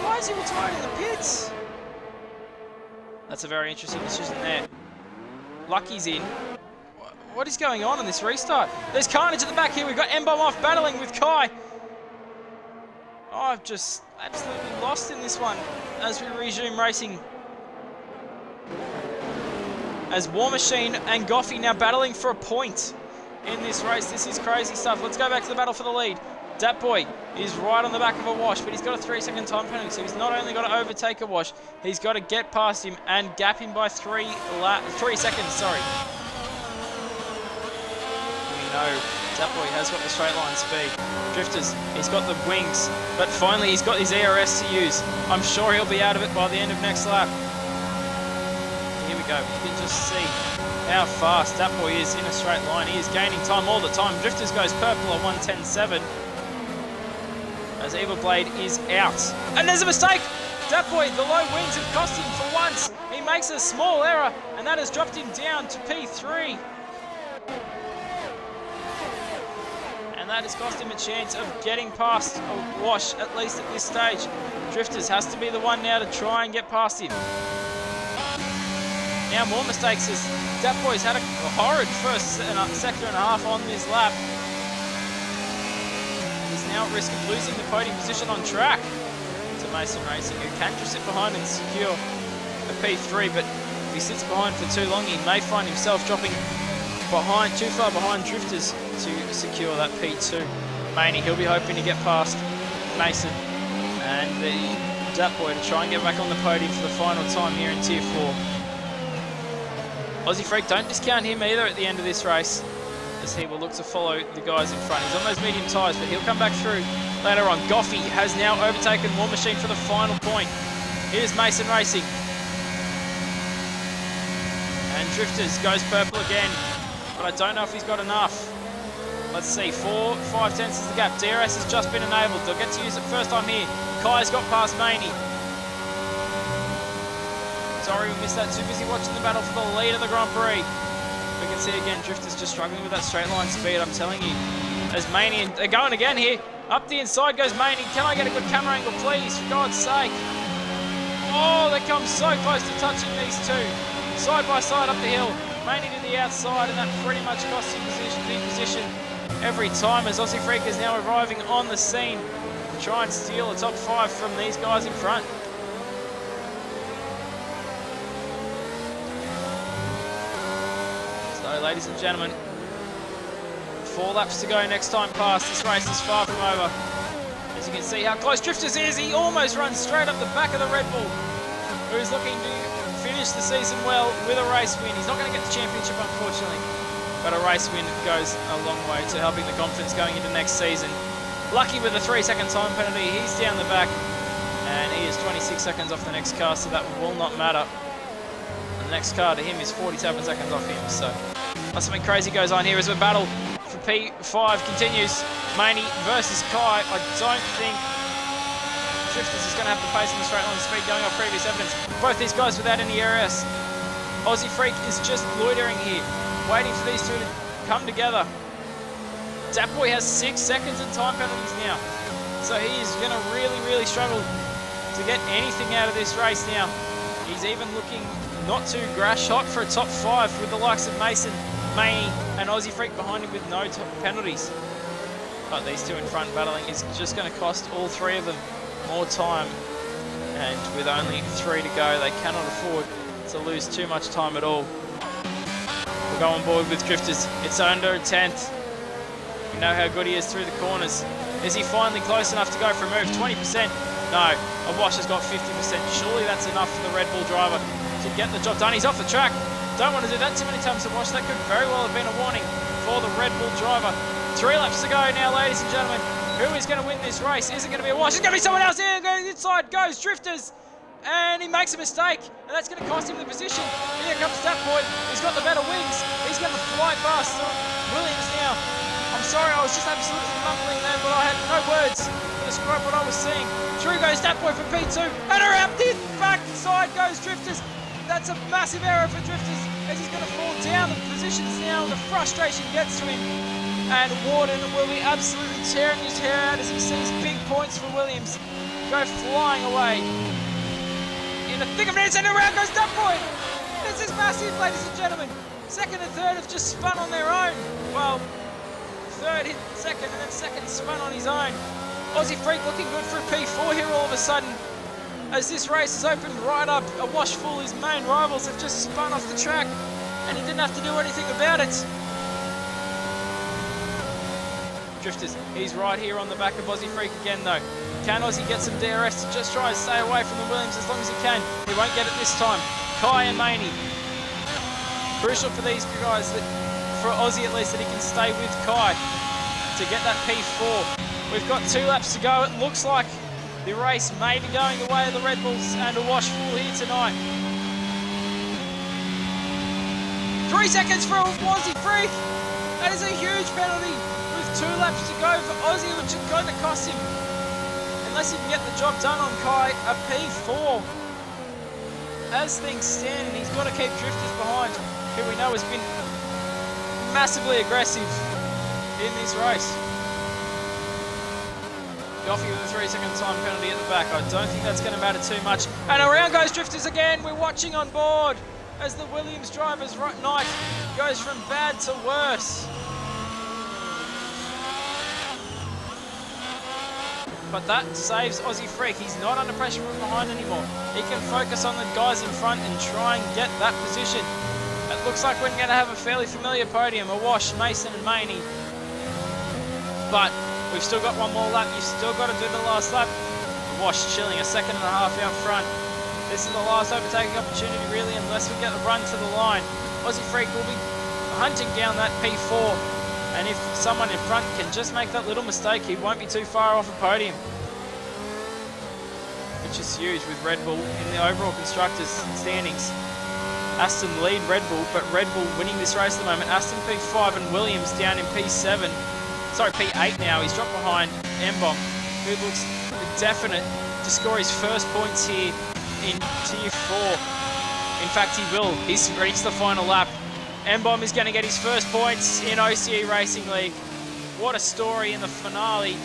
Why is he retired in the pits? That's a very interesting decision there. Lucky's in. What is going on in this restart? There's carnage at the back here. We've got M-Bomb off battling with Kai. Oh, I've just absolutely lost in this one as we resume racing. As War Machine and Goffey now battling for a point in this race. This is crazy stuff. Let's go back to the battle for the lead. Datboy is right on the back of a wash, but he's got a 3-second time penalty, so he's not only got to overtake a wash, he's got to get past him and gap him by 3 seconds, sorry. We know Datboy has got the straight line speed. Drifters, he's got the wings, but finally he's got his ERS to use. I'm sure he'll be out of it by the end of next lap. Here we go. You can just see how fast Datboy is in a straight line. He is gaining time all the time. Drifters goes purple at 1:10.7. As Evil Blade is out. And there's a mistake! Datboy, the low wings have cost him for once. He makes a small error, and that has dropped him down to P3. And that has cost him a chance of getting past a wash, at least at this stage. Drifters has to be the one now to try and get past him. Now more mistakes as Datboy's had a horrid first sector and a half on this lap. He's now at risk of losing the podium position on track to Mason Racing, who can just sit behind and secure a P3, but if he sits behind for too long, he may find himself dropping behind, too far behind Drifters to secure that P2. Maney, he'll be hoping to get past Mason and the Datboy to try and get back on the podium for the final time here in Tier 4. Aussie Freak, don't discount him either at the end of this race, as he will look to follow the guys in front. He's on those medium tyres, but he'll come back through later on. Goffey has now overtaken War Machine for the final point. Here's Mason Racing. And Drifters goes purple again, but I don't know if he's got enough. Let's see, 4-5 tenths is the gap. DRS has just been enabled. They'll get to use it first time here. Kai's got past Maney. Sorry we missed that. Too busy watching the battle for the lead of the Grand Prix. We can see again, Drifter's just struggling with that straight line speed, I'm telling you. As Maney, they're going again here. Up the inside goes Maney. Can I get a good camera angle, please? For God's sake. Oh, they come so close to touching these two. Side by side up the hill. Maney to the outside, and that pretty much costs you position every time, as Aussie Freak is now arriving on the scene to try and steal a top 5 from these guys in front. So, ladies and gentlemen, 4 laps to go next time past. This race is far from over. As you can see how close Drifters is, he almost runs straight up the back of the Red Bull, who's looking to finish the season well with a race win. He's not going to get the championship, unfortunately, but a race win goes a long way to helping the confidence going into next season. Lucky with a 3-second time penalty, he's down the back, and he is 26 seconds off the next car, so that will not matter. And the next car to him is 47 seconds off him, so something crazy goes on here as the battle for P5 continues. Maney versus Kai. I don't think Drifters is going to have the pace and the straight line speed going off previous evidence. Both these guys without any RS. Aussie Freak is just loitering here, waiting for these two to come together. Datboy has 6 seconds in time penalties now, so he is going to really struggle to get anything out of this race now. He's even looking not too grash hot for a top 5 with the likes of Mason, Maney and Aussie Freak behind him with no penalties. But these two in front battling is just going to cost all 3 of them more time, and with only 3 to go, they cannot afford to lose too much time at all. We'll go on board with Drifters. It's under a tenth. We know how good he is through the corners. Is he finally close enough to go for a move? 20%? No. Awash has got 50%. Surely that's enough for the Red Bull driver to get the job done. He's off the track. Don't want to do that too many times, Awash. That could very well have been a warning for the Red Bull driver. 3 laps to go now, ladies and gentlemen. Who is going to win this race? Is it going to be Awash? It's going to be someone else here. Inside goes Drifters. And he makes a mistake, and that's going to cost him the position. Here comes Datboy. He's got the better wings. He's going to fly past Williams now. I'm sorry, I was just absolutely mumbling there, but I had no words to describe what I was seeing. Through goes Datboy for P2, and around the back side goes Drifters. That's a massive error for Drifters, as he's going to fall down the positions now, and the frustration gets to him. And Warden will be absolutely tearing his hair out as he sees big points for Williams go flying away. In the thick of it, and around goes Datboy. This is massive, ladies and gentlemen. Second and third have just spun on their own. Well, third hit second, and then second spun on his own. Aussie Freak looking good for a P4 here all of a sudden, as this race has opened right up. Awash full, his main rivals have just spun off the track, and he didn't have to do anything about it. Drifters, he's right here on the back of Aussie Freak again though. Can Aussie get some DRS to just try and stay away from the Williams as long as he can? He won't get it this time. Kai and Maney. Crucial for these guys, that for Aussie at least, that he can stay with Kai to get that P4. We've got 2 laps to go. It looks like the race may be going the way of the Red Bulls and Awash full here tonight. 3 seconds for Aussie Freak. That is a huge penalty with 2 laps to go for Aussie, which is going to cost him, unless he can get the job done on Kai, a P4. As things stand, and he's got to keep Drifters behind, who we know has been massively aggressive in this race. Goffey with a 3-second time penalty at the back. I don't think that's going to matter too much. And around goes Drifters again. We're watching on board as the Williams driver's night goes from bad to worse. But that saves Aussie Freak. He's not under pressure from behind anymore. He can focus on the guys in front and try and get that position. It looks like we're going to have a fairly familiar podium. Awash, Mason and Maney. But we've still got 1 more lap. You've still got to do the last lap. Awash chilling 1.5 seconds out front. This is the last overtaking opportunity really, unless we get the run to the line. Aussie Freak will be hunting down that P4. And if someone in front can just make that little mistake, he won't be too far off a podium. Which is huge with Red Bull in the overall constructors standings. Aston lead Red Bull, but Red Bull winning this race at the moment. Aston P5 and Williams down in P7. Sorry, P8 now. He's dropped behind M-Bomb, who looks definite to score his first points here in Tier 4. In fact, he will. He's reached the final lap. M-Bomb is going to get his first points in OCE Racing League. What a story in the finale.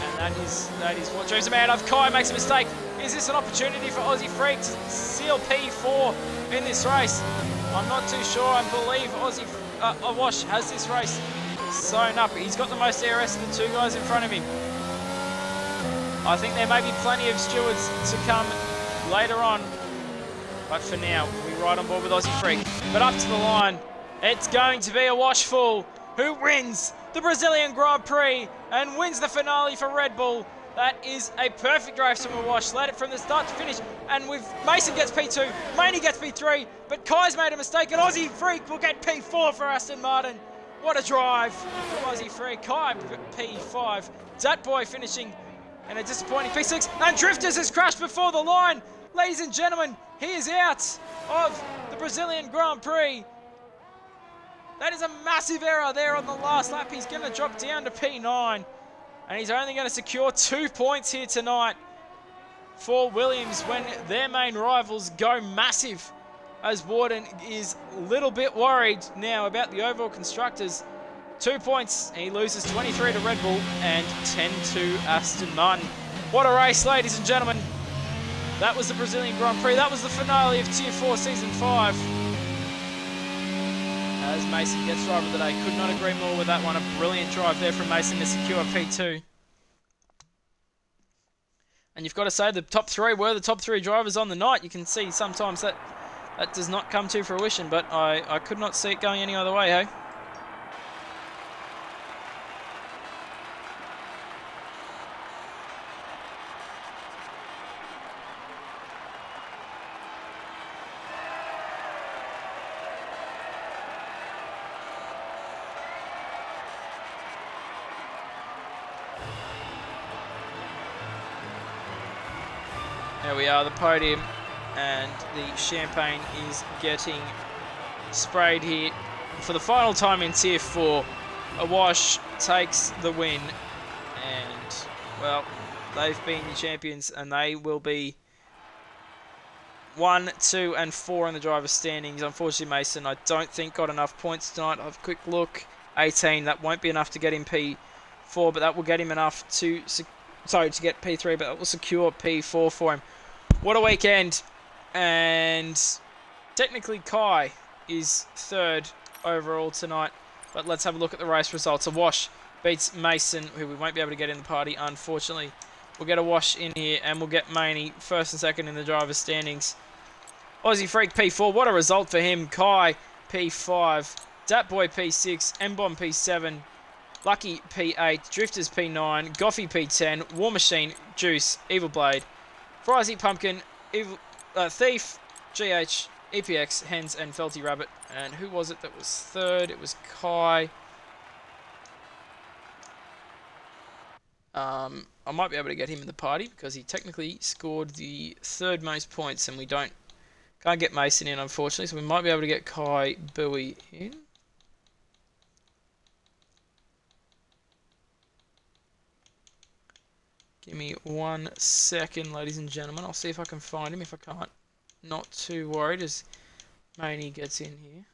And that is what dreams are made of. Kai makes a mistake. Is this an opportunity for Aussie Freak to seal P4 in this race? I'm not too sure. I believe Awash has this race sewn up. He's got the most DRS of the two guys in front of him. I think there may be plenty of stewards to come later on. But for now, we ride on board with Aussie Freak. But up to the line, it's going to be Awash Full who wins the Brazilian Grand Prix and wins the finale for Red Bull. That is a perfect race from Awash. Led it from the start to finish. And with Mason gets P2, Maney gets P3, but Kai's made a mistake, and Aussie Freak will get P4 for Aston Martin. What a drive from Aussie Freak. Kai P5. Dat Boy finishing in a disappointing P6. And Drifters has crashed before the line. Ladies and gentlemen, he is out of the Brazilian Grand Prix. That is a massive error there on the last lap. He's going to drop down to P9. And he's only going to secure 2 points here tonight for Williams when their main rivals go massive. As Warden is a little bit worried now about the overall constructors. 2 points. He loses 23 to Red Bull and 10 to Aston Martin. What a race, ladies and gentlemen. That was the Brazilian Grand Prix. That was the finale of Tier 4 Season 5. As Mason gets driver of the day. Could not agree more with that one. A brilliant drive there from Mason to secure P2. And you've got to say the top three were the top three drivers on the night. You can see sometimes that does not come to fruition, but I could not see it going any other way, hey? There we are, the podium, and the champagne is getting sprayed here for the final time in Tier 4. Awash takes the win, and, well, they've been the champions, and they will be 1, 2, and 4 in the driver's standings. Unfortunately, Mason, I don't think got enough points tonight. I've a quick look, 18, that won't be enough to get him P4, but that will get him enough to get P3, but that will secure P4 for him. What a weekend. And technically Kai is third overall tonight. But let's have a look at the race results. Awash beats Mason, who we won't be able to get in the party, unfortunately. We'll get Awash in here, and we'll get Maney first and second in the driver's standings. Aussie Freak P4, what a result for him. Kai P5, Dat Boy P6, M-Bomb P7, Lucky P8, Drifters P9, Goffy P10, War Machine, Juice, Evil Blade, Frizy Pumpkin, Thief, GH, EPX, Hens, and Felty Rabbit. And who was it that was third? It was Kai. I might be able to get him in the party because he technically scored the third most points, and we can't get Mason in, unfortunately. So we might be able to get Kai Bowie in. Give me 1 second, ladies and gentlemen. I'll see if I can find him. If I can't, not too worried as Maney gets in here.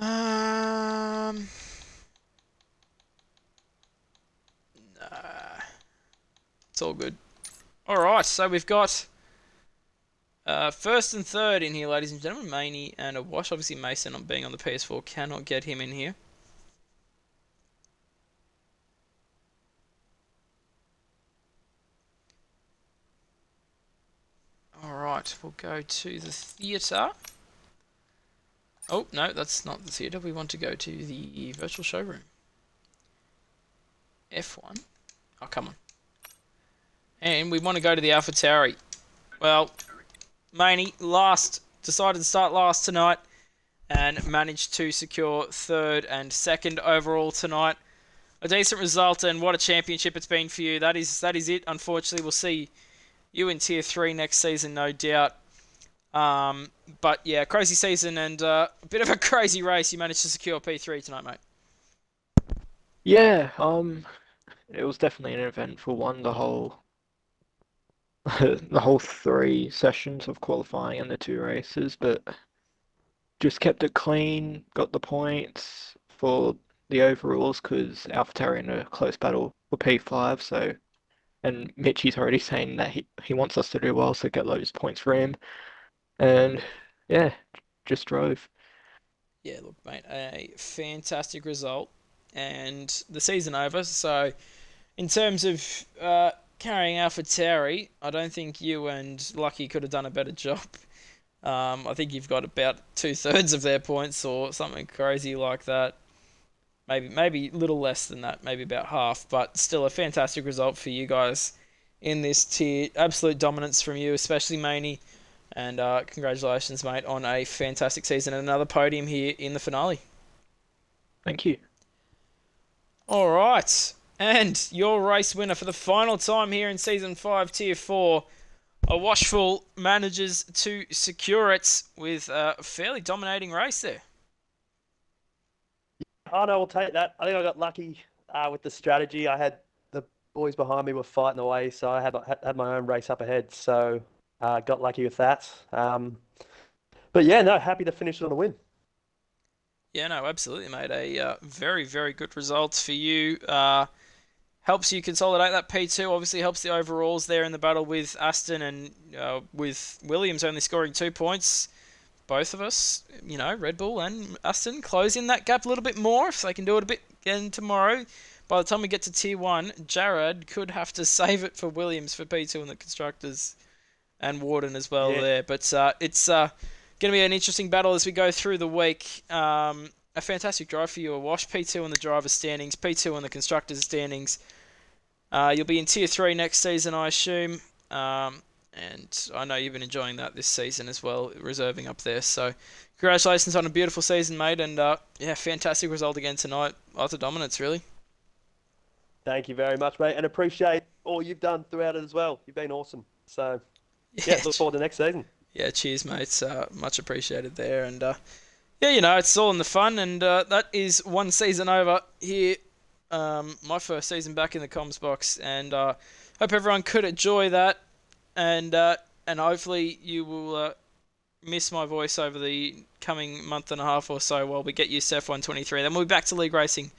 Nah. It's all good. Alright, so we've got first and third in here, ladies and gentlemen. Maney and Awash. Obviously, Mason, on being on the PS4, cannot get him in here. Alright, we'll go to the theatre. Oh, no, that's not the theatre. We want to go to the virtual showroom. F1. Oh, come on. And we want to go to the AlphaTauri. Well, Maney decided to start last tonight and managed to secure third and second overall tonight. A decent result, and what a championship it's been for you. That is it. Unfortunately, we'll see you in Tier 3 next season, no doubt. But yeah, crazy season and a bit of a crazy race. You managed to secure P3 tonight, mate. Yeah, it was definitely an eventful one, the whole the whole 3 sessions of qualifying and the 2 races, but just kept it clean, got the points for the overalls because AlphaTauri in a close battle for P5, so and Mitchy's already saying that he wants us to do well, so get those points for him. And yeah, just drove. Yeah, look, mate, a fantastic result and the season over. So, in terms of carrying AlphaTauri, I don't think you and Lucky could have done a better job. I think you've got about 2/3 of their points or something crazy like that. Maybe a little less than that, maybe about half, but still a fantastic result for you guys in this tier. Absolute dominance from you, especially Maney. And congratulations, mate, on a fantastic season and another podium here in the finale. Thank you. All right. And your race winner for the final time here in Season 5, Tier 4, a Washful manages to secure it with a fairly dominating race there. Oh no, we'll take that. I think I got lucky with the strategy. I had the boys behind me were fighting away, so I had my own race up ahead. So got lucky with that. But yeah, no, happy to finish it on a win. Yeah, no, absolutely, mate. A very, very good result for you. Helps you consolidate that P2. Obviously, helps the overalls there in the battle with Aston and with Williams only scoring 2 points. Both of us, Red Bull and Aston, closing that gap a little bit more if they can do it a bit again tomorrow. By the time we get to Tier 1, Jared could have to save it for Williams for P2 and the Constructors and Warden as well there. But it's going to be an interesting battle as we go through the week. A fantastic drive for you, a wash. P2 in the driver's standings, P2 in the Constructors' standings. You'll be in Tier 3 next season, I assume. And I know you've been enjoying that this season as well, reserving up there. So, congratulations on a beautiful season, mate. And, fantastic result again tonight. Lots of dominance, really. Thank you very much, mate. And appreciate all you've done throughout it as well. You've been awesome. So, yeah, look forward to next season. Yeah, cheers, mate. Much appreciated there. And, it's all in the fun. And that is one season over here. My first season back in the comms box. And hope everyone could enjoy that. And hopefully you will miss my voice over the coming month and a half or so while we get used to F123. Then we'll be back to league racing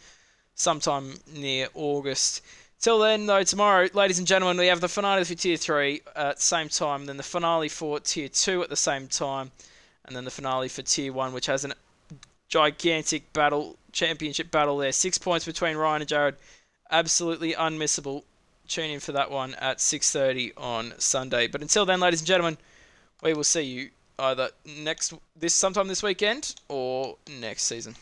sometime near August. Till then, though, tomorrow, ladies and gentlemen, we have the finale for Tier 3 at the same time, then the finale for Tier 2 at the same time, and then the finale for Tier 1, which has a gigantic championship battle there. 6 points between Ryan and Jared. Absolutely unmissable. Tune in for that one at 6:30 on Sunday. But until then, ladies and gentlemen, we will see you either sometime this weekend or next season.